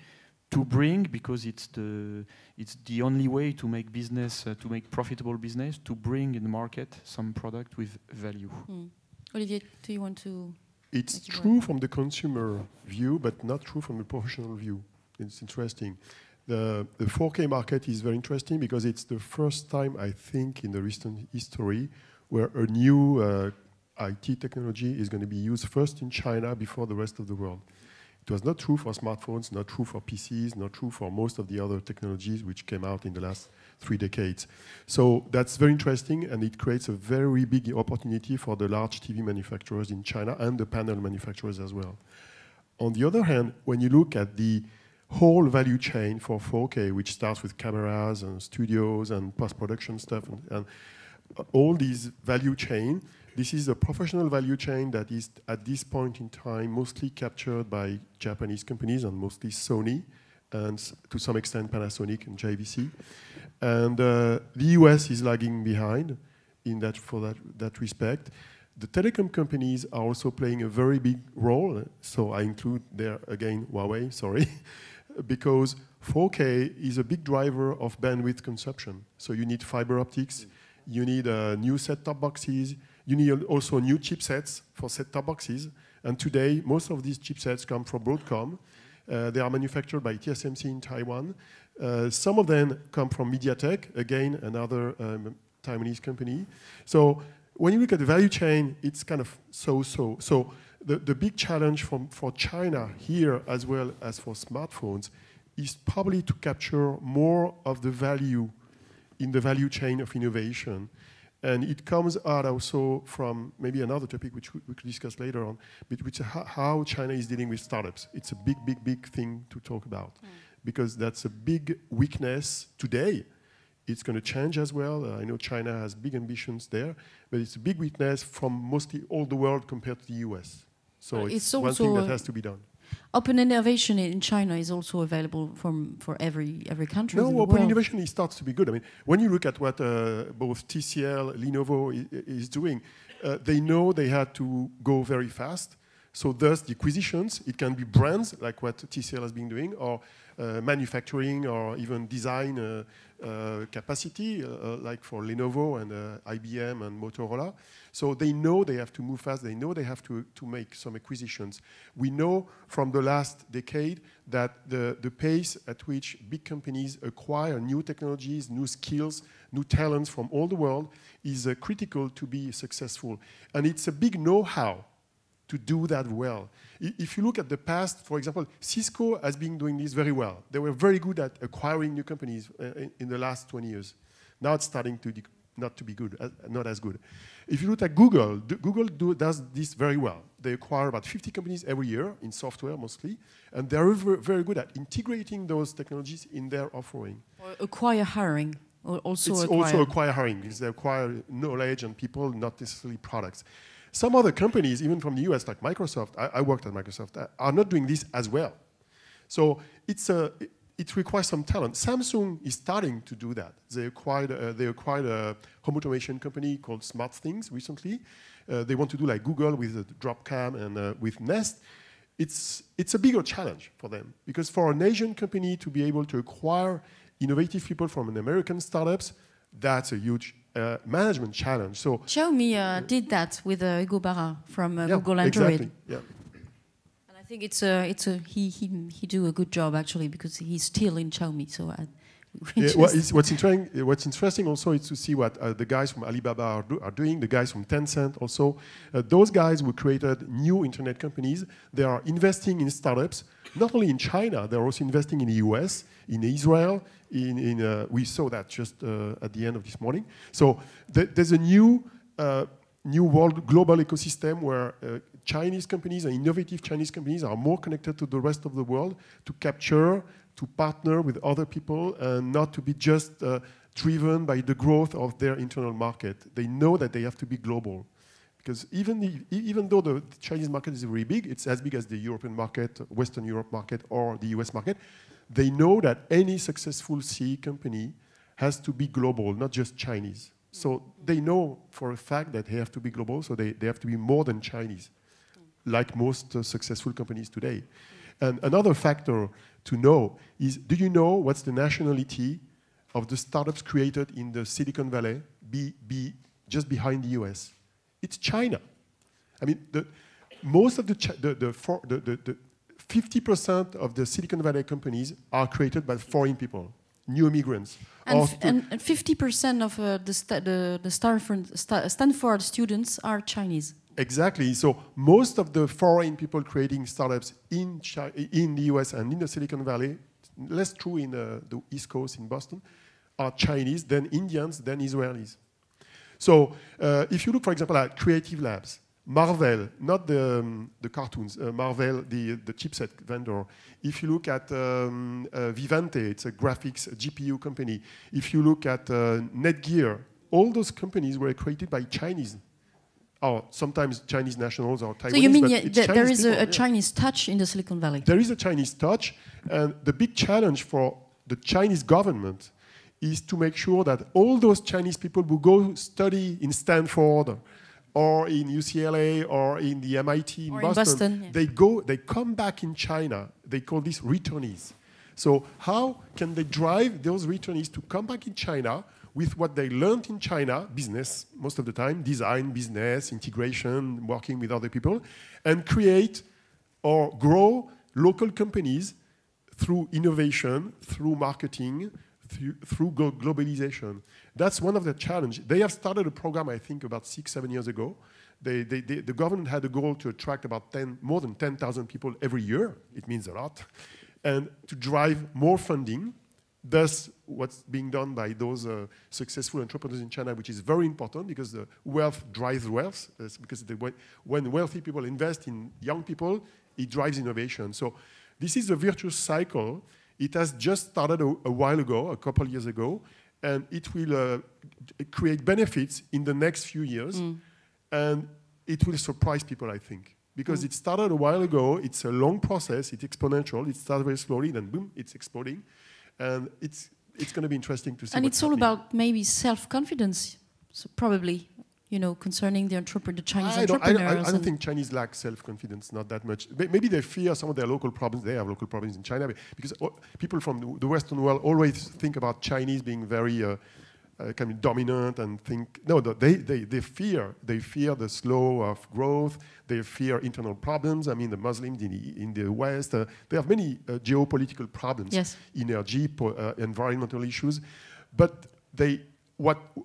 [SPEAKER 3] to bring, because it's the only way to make business, to make profitable business, to bring in the market some product with value.
[SPEAKER 1] Olivier, do you want to?
[SPEAKER 7] It's true from the consumer view, but not true from the professional view. It's interesting. The 4K market is very interesting because it's the first time, I think, in the recent history where a new IT technology is going to be used first in China before the rest of the world. It was not true for smartphones, not true for PCs, not true for most of the other technologies which came out in the last 3 decades. So that's very interesting, and it creates a very big opportunity for the large TV manufacturers in China and the panel manufacturers as well. On the other hand, when you look at the whole value chain for 4K, which starts with cameras and studios and post-production stuff, and all these value chain, this is a professional value chain that is, at this point in time, mostly captured by Japanese companies and mostly Sony, and to some extent Panasonic and JVC. And the US is lagging behind in that, for that respect. The telecom companies are also playing a very big role. So I include there, again, Huawei, sorry, because 4K is a big driver of bandwidth consumption. So you need fiber optics, you need new set-top boxes, you need also new chipsets for set-top boxes. And today, most of these chipsets come from Broadcom. They are manufactured by TSMC in Taiwan. Some of them come from MediaTek, again, another Taiwanese company. So when you look at the value chain, it's kind of so-so. So the big challenge for China here, as well as for smartphones, is probably to capture more of the value in the value chain of innovation. And it comes out also from maybe another topic which we could discuss later on, but which is how China is dealing with startups. It's a big, big, big thing to talk about, because that's a big weakness today. It's going to change as well. I know China has big ambitions there, but it's a big weakness from mostly all the world compared to the US. So it's one thing that has to be done.
[SPEAKER 1] Open innovation in China is also available for every country in the world.
[SPEAKER 7] Open innovation, it starts to be good. I mean, when you look at what both TCL, Lenovo is doing, they know they had to go very fast. So thus, the acquisitions, it can be brands, like what TCL has been doing, or manufacturing, or even design capacity, like for Lenovo and IBM and Motorola. So they know they have to move fast. They know they have to make some acquisitions. We know from the last decade that the pace at which big companies acquire new technologies, new skills, new talents from all the world is critical to be successful. And it's a big know-how to do that well. If you look at the past, for example, Cisco has been doing this very well. They were very good at acquiring new companies in the last 20 years. Now it's starting to not to be good, not as good. If you look at Google, Google does this very well. They acquire about 50 companies every year in software mostly, and they're very good at integrating those technologies in their offering.
[SPEAKER 1] Or acquire hiring. Also
[SPEAKER 7] acquire hiring, because they acquire knowledge and people, not necessarily products. Some other companies, even from the US, like Microsoft, I worked at Microsoft, are not doing this as well. So it requires some talent. Samsung is starting to do that. They acquired a home automation company called SmartThings recently. They want to do like Google with Dropcam and with Nest. It's a bigger challenge for them, because for an Asian company to be able to acquire innovative people from an American startups, that's a huge management challenge. So
[SPEAKER 1] Xiaomi did that with Hugo Barra from Google Android.
[SPEAKER 7] Exactly. Yeah.
[SPEAKER 1] And I think he do a good job actually, because he's still in Xiaomi. So
[SPEAKER 7] what's interesting also is to see what the guys from Alibaba are doing. The guys from Tencent also. Those guys who created new internet companies, they are investing in startups. Not only in China, they're also investing in the US, in Israel. We saw that just at the end of this morning. So there's a new world global ecosystem where Chinese companies and innovative Chinese companies are more connected to the rest of the world to capture, to partner with other people, and not to be just driven by the growth of their internal market. They know that they have to be global. Because even though the Chinese market is very big, it's as big as the European market, Western Europe market, or the US market, they know that any successful CE company has to be global, not just Chinese. So they know for a fact that they have to be global, so they have to be more than Chinese, like most successful companies today. And another factor to know is, do you know what's the nationality of the startups created in the Silicon Valley, just behind the US? It's China. I mean, most of the 50% of the Silicon Valley companies are created by foreign people, new immigrants.
[SPEAKER 1] And 50% of the Stanford students are Chinese.
[SPEAKER 7] Exactly. So most of the foreign people creating startups in the US and in the Silicon Valley, less true in the East Coast in Boston, are Chinese, then Indians, then Israelis. So if you look, for example, at creative labs, Marvell, not the cartoons, Marvell, the chipset vendor. If you look at Vivante, it's a graphics GPU company. If you look at Netgear, all those companies were created by Chinese, or sometimes Chinese nationals or Taiwanese.
[SPEAKER 1] So you mean
[SPEAKER 7] there
[SPEAKER 1] is a Chinese touch in the Silicon Valley?
[SPEAKER 7] There is a Chinese touch, and the big challenge for the Chinese government is to make sure that all those Chinese people who go study in Stanford or in UCLA or in the MIT in Boston, yeah. They come back in China. They call this returnees. So how can they drive those returnees to come back in China with what they learned in China, business most of the time, design, business, integration, working with other people, and create or grow local companies through innovation, through marketing, through globalization. That's one of the challenges. They have started a program, I think, about 6-7 years ago. The government had a goal to attract about more than 10,000 people every year. It means a lot. And to drive more funding. Thus, what's being done by those successful entrepreneurs in China, which is very important because the wealth drives wealth. Because when wealthy people invest in young people, it drives innovation. So this is a virtuous cycle. It has just started a while ago, a couple years ago, and it will create benefits in the next few years. And it will surprise people, I think. Because it started a while ago, it's a long process, it's exponential, it starts very slowly, then boom, it's exploding. And it's going to be interesting to see.
[SPEAKER 1] And it's all about maybe self-confidence, so probably, you know, concerning the Chinese entrepreneurs.
[SPEAKER 7] I don't think Chinese lack self-confidence, not that much. Maybe they fear some of their local problems. They have local problems in China because people from the Western world always think about Chinese being very kind of dominant and think. No, they fear the slow of growth. They fear internal problems. I mean, the Muslims in the West, they have many geopolitical problems, yes. Energy, environmental issues. But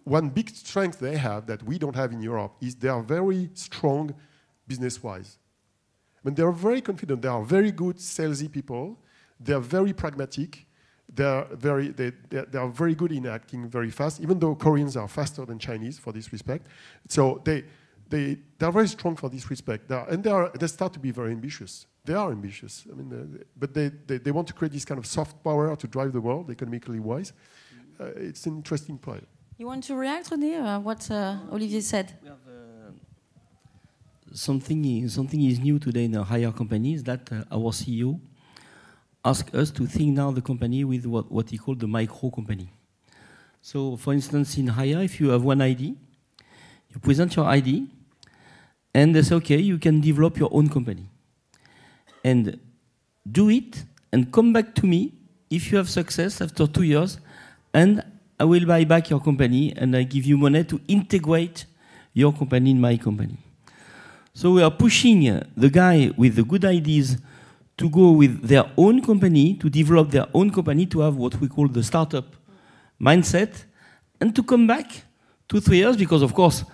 [SPEAKER 7] one big strength they have that we don't have in Europe is they are very strong business-wise. I mean, they are very confident. They are very good salesy people. They are very pragmatic. They are very good in acting very fast, even though Koreans are faster than Chinese for this respect. So they are very strong for this respect. They start to be very ambitious. They are ambitious. I mean, but they want to create this kind of soft power to drive the world, economically wise. It's an interesting point.
[SPEAKER 1] You want to react, René, what Olivier said?
[SPEAKER 4] We have, something is new today in a higher companies that our CEO ask us to think now the company with what he called the micro company. So, for instance, in Hire, if you have one ID, you present your ID, and they say, okay, you can develop your own company. And do it, and come back to me if you have success after 2 years, and I will buy back your company, and I give you money to integrate your company in my company. So we are pushing the guy with the good ideas to go with their own company, to develop their own company, to have what we call the startup mindset, and to come back 2-3 years, because of course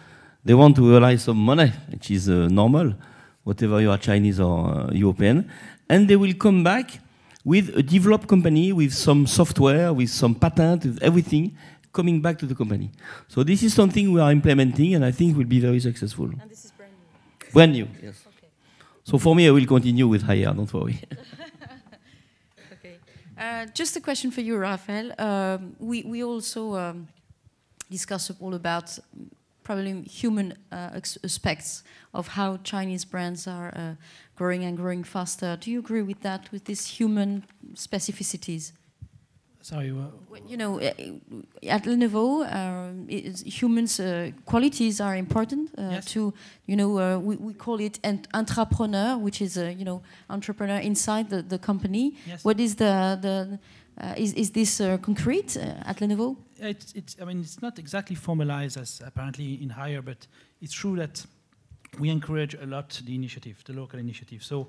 [SPEAKER 4] they want to realize some money, which is normal, whatever you are Chinese or European, and they will come back with a developed company, with some software, with some patent, with everything, coming back to the company. So this is something we are implementing, and I think will be very successful.
[SPEAKER 1] And this is brand new?
[SPEAKER 4] Brand new, yes. Okay. So for me, I will continue with Hire, don't worry.
[SPEAKER 1] Okay. Just a question for you, Raphael. We also discuss all about probably human aspects of how Chinese brands are growing and growing faster. Do you agree with that, with these human specificities?
[SPEAKER 5] Sorry,
[SPEAKER 1] you know, at Lenovo, humans' qualities are important
[SPEAKER 5] yes.
[SPEAKER 1] to, you know, we call it an entrepreneur, which is a, you know, entrepreneur inside the company.
[SPEAKER 5] Yes.
[SPEAKER 1] What is is this concrete at Lenovo?
[SPEAKER 5] I mean, it's not exactly formalized as apparently in Hire, but it's true that we encourage a lot the initiative, the local initiative. So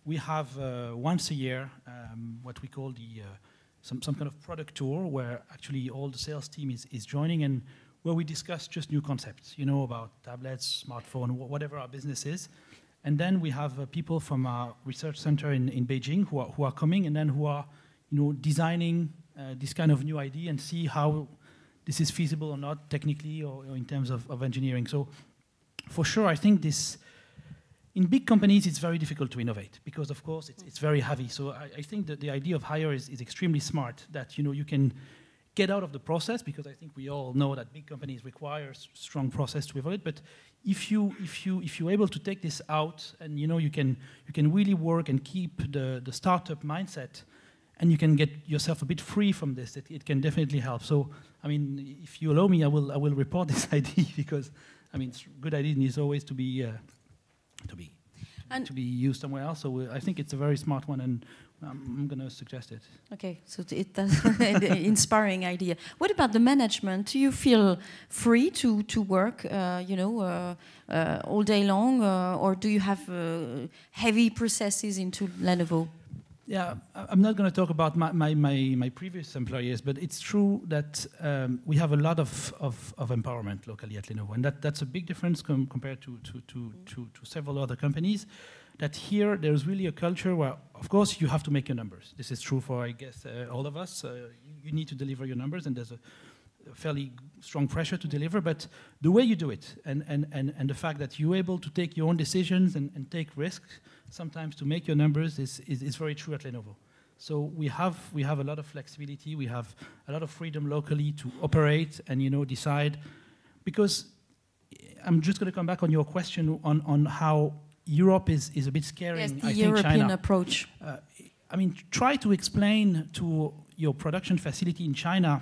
[SPEAKER 5] we have once a year what we call the some kind of product tour where actually all the sales team is joining, and where we discuss just new concepts, you know, about tablets, smartphone, whatever our business is. And then we have people from our research center in Beijing who are coming and then who are, you know, designing this kind of new idea and see how this is feasible or not technically or in terms of engineering. So for sure, I think this, in big companies, it's very difficult to innovate because, of course, it's very heavy. So I think that the idea of hire is extremely smart, that, you know, you can get out of the process, because I think we all know that big companies require strong process to evolve. But if you're able to take this out, and you know you can really work and keep the startup mindset, and you can get yourself a bit free from this, it can definitely help. So I mean, if you allow me, I will report this idea, because I mean, good idea needs always to be used somewhere else. So I think it's a very smart one, and I'm going to suggest it. Okay, so that's an inspiring idea. What about the management? Do you feel free to work, you know, all day long, or do you have heavy processes into Lenovo? Yeah, I'm not going to talk about my previous employers, but it's true that we have a lot of empowerment locally at Lenovo, and that's a big difference compared to several other companies. That here there's really a culture where, of course, you have to make your numbers. This is true for, I guess, all of us. You need to deliver your numbers, and there's a fairly strong pressure to deliver. But the way you do it, and the fact that you're able to take your own decisions and take risks sometimes to make your numbers is very true at Lenovo. So we have a lot of flexibility. We have a lot of freedom locally to operate and, you know, decide. Because I'm just going to come back on your question on how Europe is a bit scary. Yes, the European approach. I mean, try to explain to your production facility in China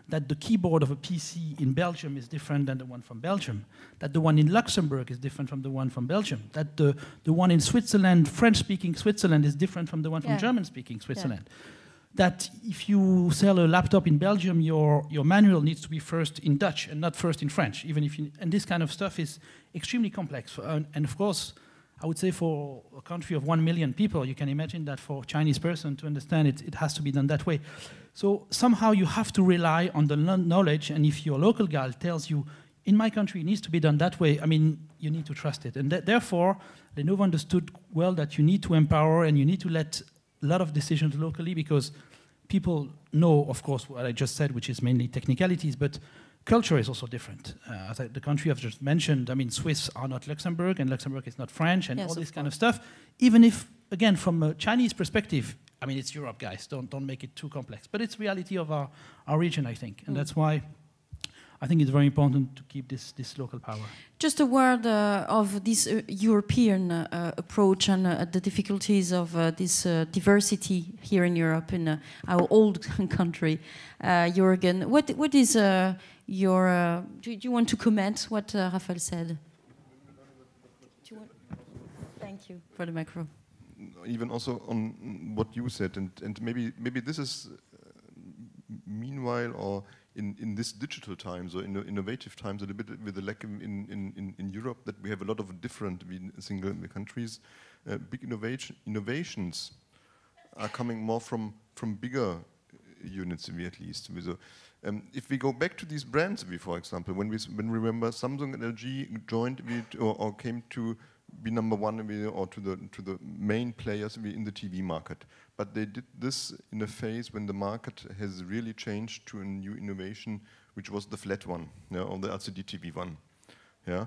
[SPEAKER 5] that the keyboard of a PC in Belgium is different than the one from Belgium, that the one in Luxembourg is different from the one from Belgium, that the one in Switzerland, French-speaking Switzerland, is different from the one from German-speaking Switzerland. That if you sell a laptop in Belgium, your manual needs to be first in Dutch and not first in French, even if and this kind of stuff is extremely complex. And of course, I would say for a country of 1 million people, you can imagine that for a Chinese person to understand it, it has to be done that way. So somehow you have to rely on the knowledge, and if your local guy tells you, in my country it needs to be done that way, I mean, you need to trust it. And therefore, Lenovo understood well that you need to empower and you need to let a lot of decisions locally, because people know, of course, what I just said, which is mainly technicalities, but culture is also different. The country I've just mentioned, I mean, Swiss are not Luxembourg, and Luxembourg is not French, and all this kind of stuff. Even if, again, from a Chinese perspective, I mean, it's Europe, guys. Don't make it too complex. But it's reality of our region, I think, and that's why I think it's very important to keep this local power. Just a word of this European approach and the difficulties of this diversity here in Europe, in our old country. Jürgen, what is your... do you want to comment what Raphael said? Thank you for the microphone.
[SPEAKER 2] Even also on what you said, and maybe this is meanwhile, or in this digital times or in innovative times, a little bit with the lack in Europe, that we have a lot of different single countries. Big innovations are coming more from bigger units, at least. If we go back to these brands, for example, when we remember Samsung and LG joined or came to be number one or to the main players in the TV market. But they did this in a phase when the market has really changed to a new innovation, which was the flat one, or the LCD TV one. Yeah.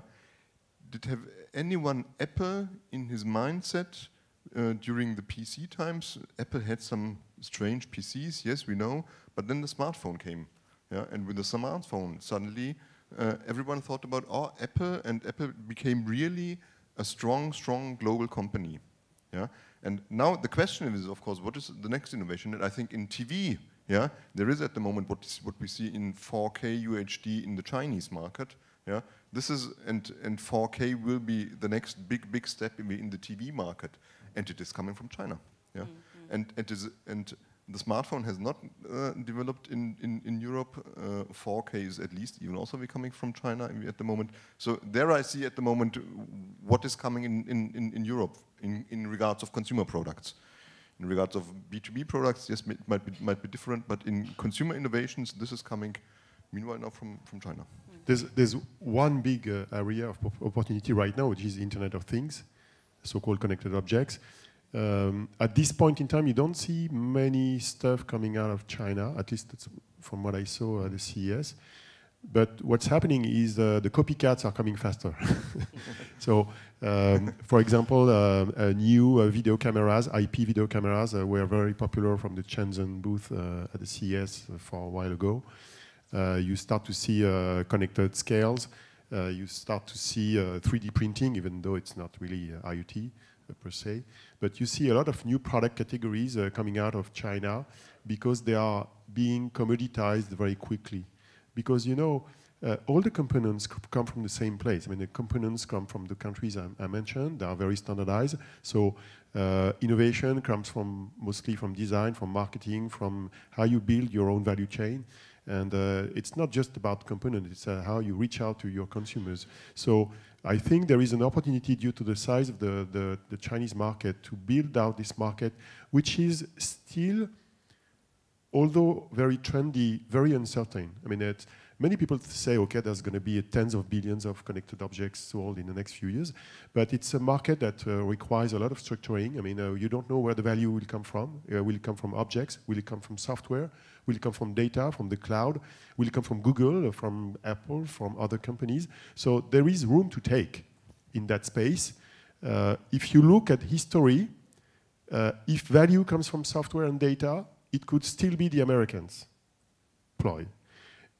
[SPEAKER 2] Did have anyone Apple in his mindset during the PC times? Apple had some strange PCs, yes, we know, but then the smartphone came. Yeah, and with the smartphone, suddenly everyone thought about, Apple, and Apple became really a strong global company. Yeah? And now the question is, of course, what is the next innovation? And I think in TV, yeah, there is at the moment what we see in 4K UHD in the Chinese market. Yeah? This is, and 4K will be the next big step in the TV market, and it is coming from China. Yeah? And the smartphone has not developed in Europe. 4K is at least even also coming from China at the moment. So there I see at the moment what is coming in Europe in regards of consumer products. In regards of B2B products, yes, it might be different, but in consumer innovations, this is coming Meanwhile, now from China.
[SPEAKER 7] There's one big area of opportunity right now, which is Internet of Things, so-called connected objects. At this point in time, you don't see many stuff coming out of China, at least that's from what I saw at the CES. But what's happening is the copycats are coming faster. So, for example, new video cameras, IP video cameras, were very popular from the Shenzhen booth at the CES for a while ago. You start to see connected scales. You start to see 3D printing, even though it's not really IoT per se. But you see a lot of new product categories coming out of China because they are being commoditized very quickly. Because, you know, all the components come from the same place. I mean, the components come from the countries I mentioned. They are very standardized. So innovation comes from mostly from design, from marketing, from how you build your own value chain. And it's not just about components, it's how you reach out to your consumers. So I think there is an opportunity due to the size of the Chinese market to build out this market, which is still, although very trendy, very uncertain. I mean, many people say, okay, there's going to be tens of billions of connected objects sold in the next few years, but it's a market that requires a lot of structuring. I mean, you don't know where the value will come from. Will it come from objects? Will it come from software? Will it come from data, from the cloud? Will it come from Google, from Apple, from other companies? So there is room to take in that space. If you look at history, if value comes from software and data, it could still be the Americans employed.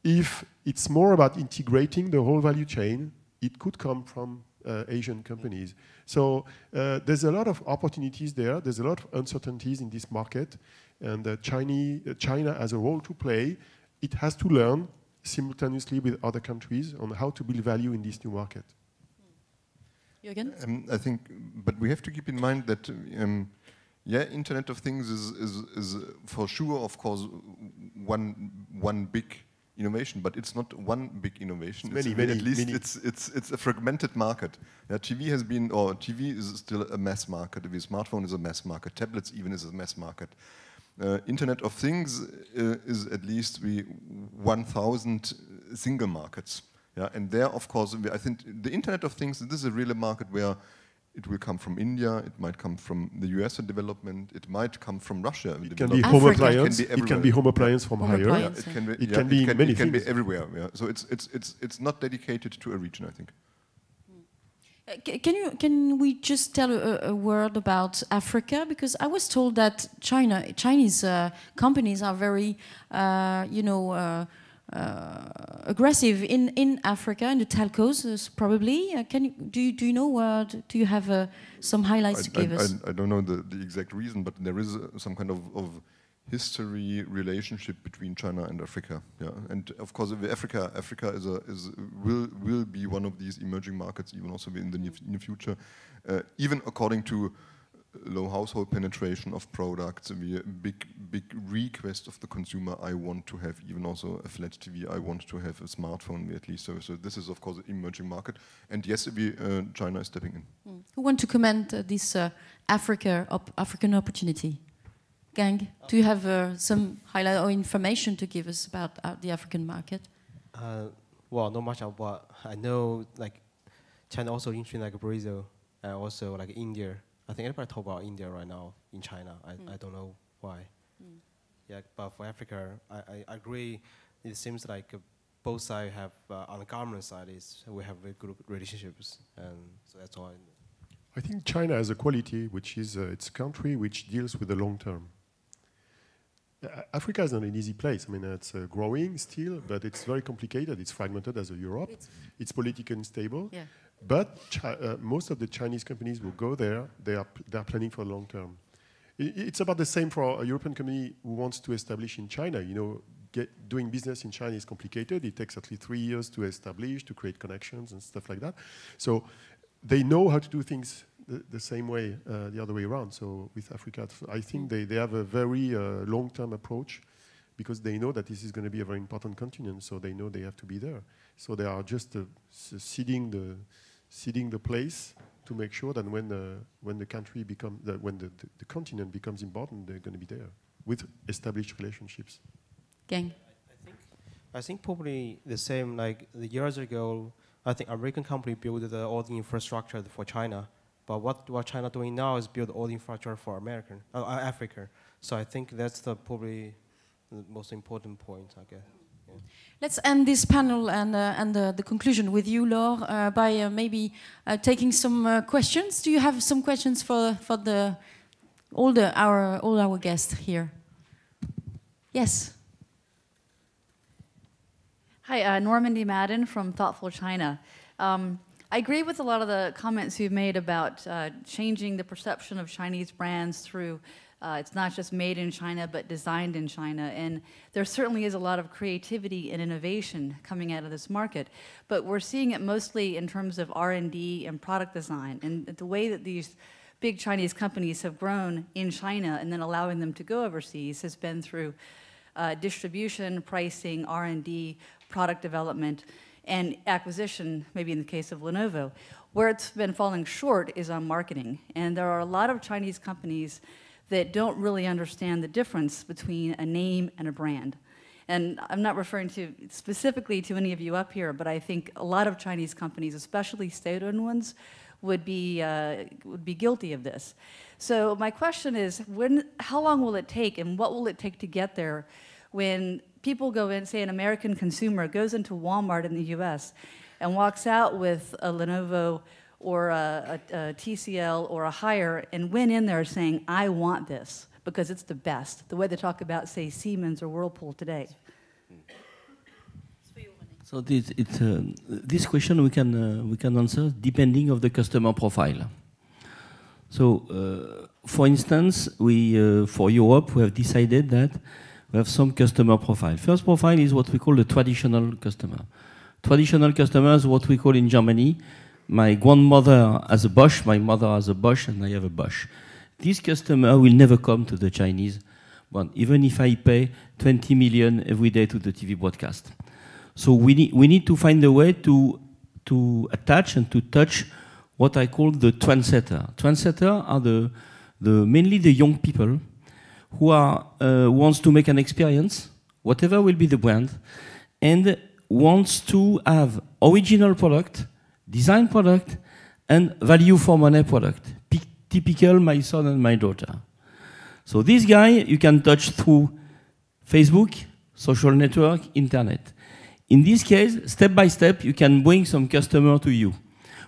[SPEAKER 7] If it's more about integrating the whole value chain, it could come from Asian companies. So there's a lot of opportunities there. There's a lot of uncertainties in this market. And China has a role to play. It has to learn simultaneously with other countries on how to build value in this new market.
[SPEAKER 1] Jürgen?
[SPEAKER 2] I think, but we have to keep in mind that yeah, Internet of Things is for sure, of course, one big innovation, but it's not one big innovation. It's a fragmented market. Yeah, TV has been, or TV is still a mass market. The smartphone is a mass market. Tablets even is a mass market. Internet of Things is at least 1,000 single markets. Yeah, and there, of course, I think the Internet of Things, this is a real market where it will come from India, it might come from the US in development, it might come from Russia.
[SPEAKER 7] It can be home appliance. It can be home appliance from higher.
[SPEAKER 2] Yeah, it can be many things. It can be everywhere. Yeah. So it's not dedicated to a region, I think.
[SPEAKER 1] Can we just tell a word about Africa? Because I was told that Chinese companies are very, aggressive in Africa, in the telcos, probably. Do you know? Do you have some highlights to give us?
[SPEAKER 2] I don't know the exact reason, but there is some kind of history relationship between China and Africa. Yeah, and of course, Africa will be one of these emerging markets, even also in the near future. Even according to low household penetration of products, a big request of the consumer. I want to have even also a flat TV. I want to have a smartphone at least. So this is of course an emerging market, and yes, China is stepping in.
[SPEAKER 1] Who want to comment this African opportunity? Gang, do you have some highlight or information to give us about the African market?
[SPEAKER 8] Well, not much of what I know. Like China also interesting, like Brazil, and also like India. I think everybody talk about India right now in China. I don't know why. Yeah, but for Africa, I agree. It seems like both sides have on the government side we have very good relationships, and so that's why.
[SPEAKER 7] I think China has a quality which is it's a country which deals with the long term. Africa is not an easy place. I mean, it's growing still, but it's very complicated. It's fragmented as a Europe. It's politically unstable. Yeah. But most of the Chinese companies will go there. They are planning for long term. It's about the same for a European company who wants to establish in China. You know, doing business in China is complicated. It takes at least 3 years to establish, to create connections and stuff like that. So they know how to do things the same way, the other way around. So with Africa, I think they have a very long-term approach because they know that this is going to be a very important continent. So they know they have to be there. So they are just seeding the place to make sure that when the country becomes, when the continent becomes important, they're going to be there with established relationships.
[SPEAKER 1] Gang.
[SPEAKER 8] I think probably the same. Like the years ago, I think American company built all the infrastructure for China. But what China doing now is build all the infrastructure for Africa. So I think that's probably the most important point, I guess. Yeah.
[SPEAKER 1] Let's end this panel and the conclusion with you, Laure, by maybe taking some questions. Do you have some questions for all our guests here? Yes.
[SPEAKER 9] Hi, Normandy Madden from Thoughtful China. I agree with a lot of the comments you've made about changing the perception of Chinese brands through it's not just made in China, but designed in China. And there certainly is a lot of creativity and innovation coming out of this market. But we're seeing it mostly in terms of R&D and product design. And the way that these big Chinese companies have grown in China and then allowing them to go overseas has been through distribution, pricing, R&D, product development, and acquisition, maybe in the case of Lenovo. Where it's been falling short is on marketing. And there are a lot of Chinese companies that don't really understand the difference between a name and a brand. And I'm not referring to specifically to any of you up here, but I think a lot of Chinese companies, especially state-owned ones, would be guilty of this. So my question is, how long will it take and what will it take to get there when people go in, say an American consumer goes into Walmart in the US and walks out with a Lenovo or a TCL or a Haier and went in there saying, I want this because it's the best, the way they talk about, say, Siemens or Whirlpool today?
[SPEAKER 4] So this question we can answer depending of the customer profile. So, for instance, for Europe, we have decided that we have some customer profile. First profile is what we call the traditional customer. Traditional customer is what we call in Germany, my grandmother has a Bosch, my mother has a Bosch, and I have a Bosch. This customer will never come to the Chinese one, even if I pay 20 million every day to the TV broadcast. So we need to find a way to attach and to touch what I call the trendsetter. Trendsetter are mainly the young people who wants to make an experience, whatever will be the brand, and wants to have original product, design product, and value for money product. Typical my son and my daughter. So this guy you can touch through Facebook, social network, internet. In this case, step by step, you can bring some customer to you.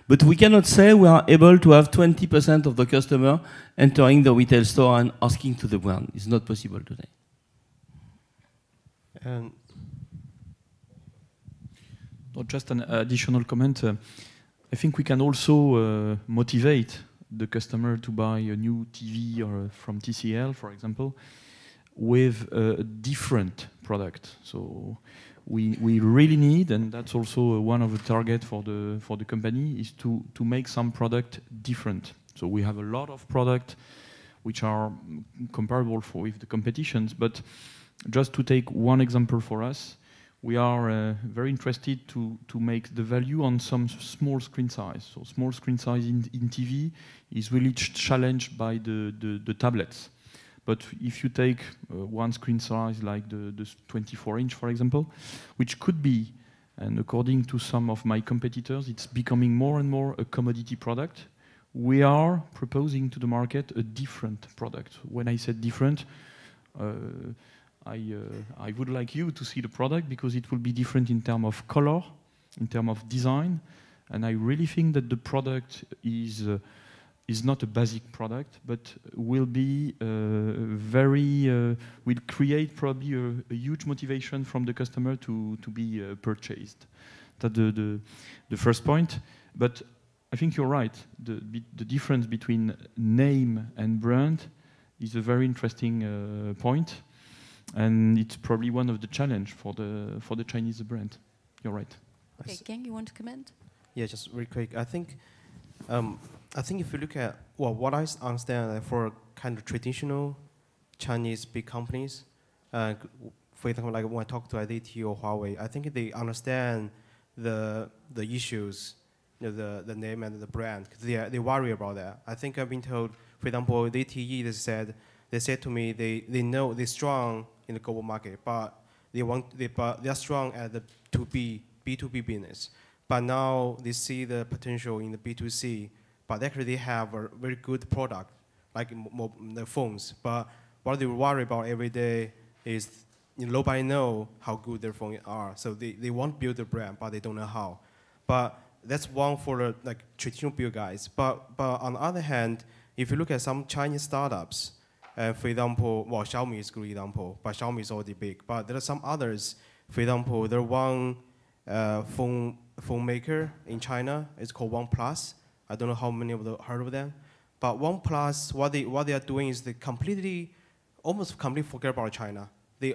[SPEAKER 4] But we cannot say we are able to have 20% of the customer entering the retail store and asking to the brand. It's not possible today.
[SPEAKER 3] And just an additional comment. I think we can also motivate the customer to buy a new TV or from TCL, for example, with a different product. So we really need, and that's also one of the targets for the company, is to make some product different. So we have a lot of product which are comparable with the competitions, but just to take one example for us, we are very interested to make the value on some small screen size. So small screen size in TV is really challenged by the tablets. But if you take one screen size like the 24-inch, for example, which could be, and according to some of my competitors, it's becoming more and more a commodity product, we are proposing to the market a different product. When I said different, I would like you to see the product because it will be different in terms of color, in terms of design, and I really think that the product is not a basic product, but will be will create probably a huge motivation from the customer to be purchased. That's the first point. But I think you're right. The difference between name and brand is a very interesting point. And it's probably one of the challenge for the Chinese brand. You're right.
[SPEAKER 1] Okay, Geng, you want to comment?
[SPEAKER 8] Yeah, just really quick. I think if you look at what I understand for kind of traditional Chinese big companies, for example, like when I talk to IDT or Huawei, I think they understand the issues, the name and the brand, because they worry about that. I think I've been told, for example, DTE they said to me they know they're strong in the global market, but But they're strong at the B2B business. But now they see the potential in the B2C. But actually, they have a very good product, like the phones. But what they worry about every day is nobody know how good their phones are. So they want to build a brand, but they don't know how. But that's one for the traditional build guys. But on the other hand, if you look at some Chinese startups, for example, well, Xiaomi is a good example, but Xiaomi is already big. But there are some others. For example, there's one phone maker in China. It's called OnePlus. I don't know how many of you heard of them. But OnePlus, what they are doing is they almost completely forget about China. They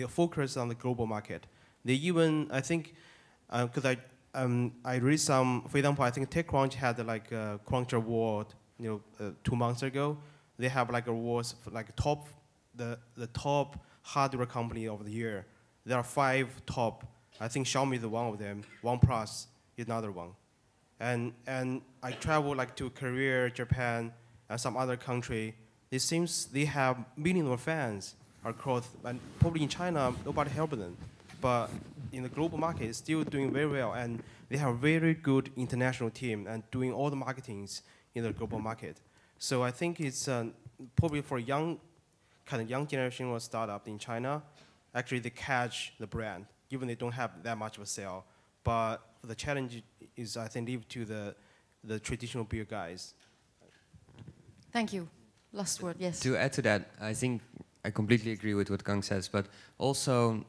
[SPEAKER 8] focus on the global market. They even, I think, because I read some, for example, I think TechCrunch had a Crunch Award, 2 months ago. They have awards for the top hardware company of the year. There are 5 top. I think Xiaomi is one of them. OnePlus is another one. And I travel to Korea, Japan, and some other country. It seems they have millions of fans across, and probably in China, nobody helped them. But in the global market, it's still doing very well, and they have a very good international team and doing all the marketings in the global market. So I think it's probably for young generation of startup in China, actually they catch the brand, even they don't have that much of a sale. But the challenge is, I think, leave to the traditional beer guys.
[SPEAKER 1] Thank you. Last word, yes.
[SPEAKER 6] To add to that, I think I completely agree with what Gang says, but also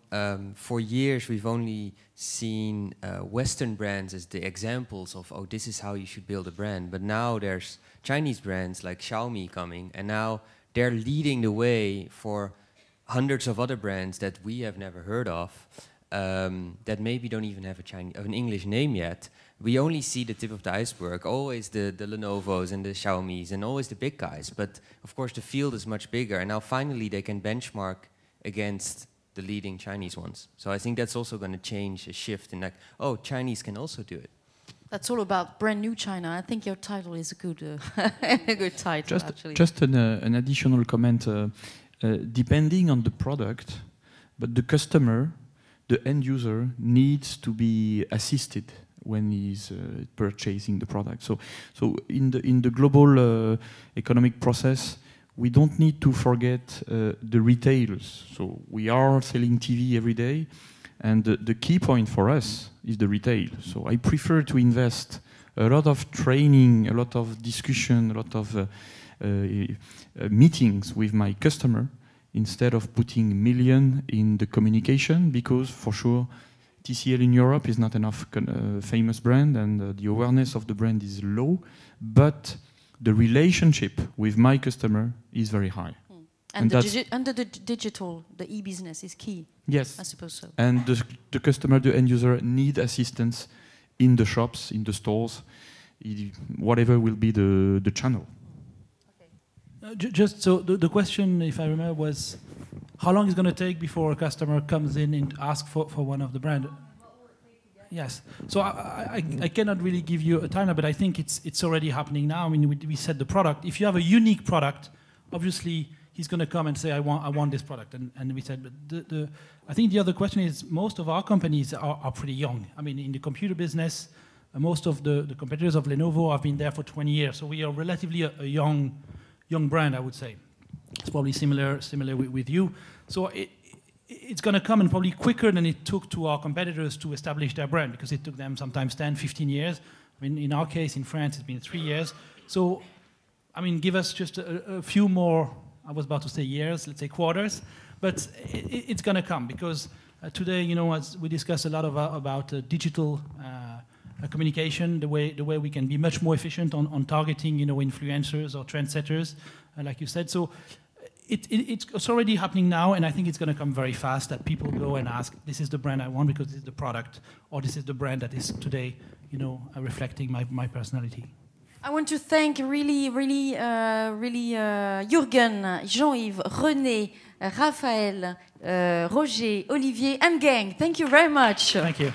[SPEAKER 6] for years we've only seen Western brands as the examples of, oh, this is how you should build a brand. But now there's Chinese brands like Xiaomi coming, and now they're leading the way for hundreds of other brands that we have never heard of, that maybe don't even have an English name yet. We only see the tip of the iceberg, always the Lenovos and the Xiaomis and always the big guys. But of course the field is much bigger, and now finally they can benchmark against the leading Chinese ones. So I think that's also going to change a shift in oh, Chinese can also do it.
[SPEAKER 1] That's all about brand new China. I think your title is a good, a good title, actually.
[SPEAKER 3] Just an additional comment, depending on the product, but the customer, the end user, needs to be assisted when he's purchasing the product. So in the global economic process, we don't need to forget the retailers. So we are selling TV every day, and the key point for us is the retail. So I prefer to invest a lot of training, a lot of discussion, a lot of meetings with my customer instead of putting million in the communication, because for sure TCL in Europe is not enough famous brand, and the awareness of the brand is low, but the relationship with my customer is very high.
[SPEAKER 1] And the digital, the e-business is key.
[SPEAKER 3] Yes,
[SPEAKER 1] I suppose so.
[SPEAKER 3] And the customer, the end user, need assistance in the shops, in the stores, whatever will be the channel.
[SPEAKER 5] Okay. Just so the question, if I remember, was how long is it going to take before a customer comes in and asks for one of the brand? Yes. So I cannot really give you a timeline, but I think it's already happening now. I mean, we said the product. If you have a unique product, obviously he's going to come and say, I want this product. And we said, but I think the other question is, most of our companies are pretty young. I mean, in the computer business, most of the competitors of Lenovo have been there for 20 years. So we are relatively a young brand, I would say. It's probably similar with you. So it's going to come, and probably quicker than it took to our competitors to establish their brand, because it took them sometimes 10, 15 years. I mean, in our case, in France, it's been 3 years. So, I mean, give us just a few more, I was about to say years, let's say quarters, but it's going to come, because today, you know, as we discussed a lot about digital communication, the way we can be much more efficient on targeting, you know, influencers or trendsetters, like you said. So it's already happening now, and I think it's going to come very fast, that people go and ask, this is the brand I want because this is the product, or this is the brand that is today, you know, reflecting my personality.
[SPEAKER 1] I want to thank really Jürgen, Jean-Yves, René, Raphaël, Roger, Olivier, and Gang. Thank you very much.
[SPEAKER 5] Thank you.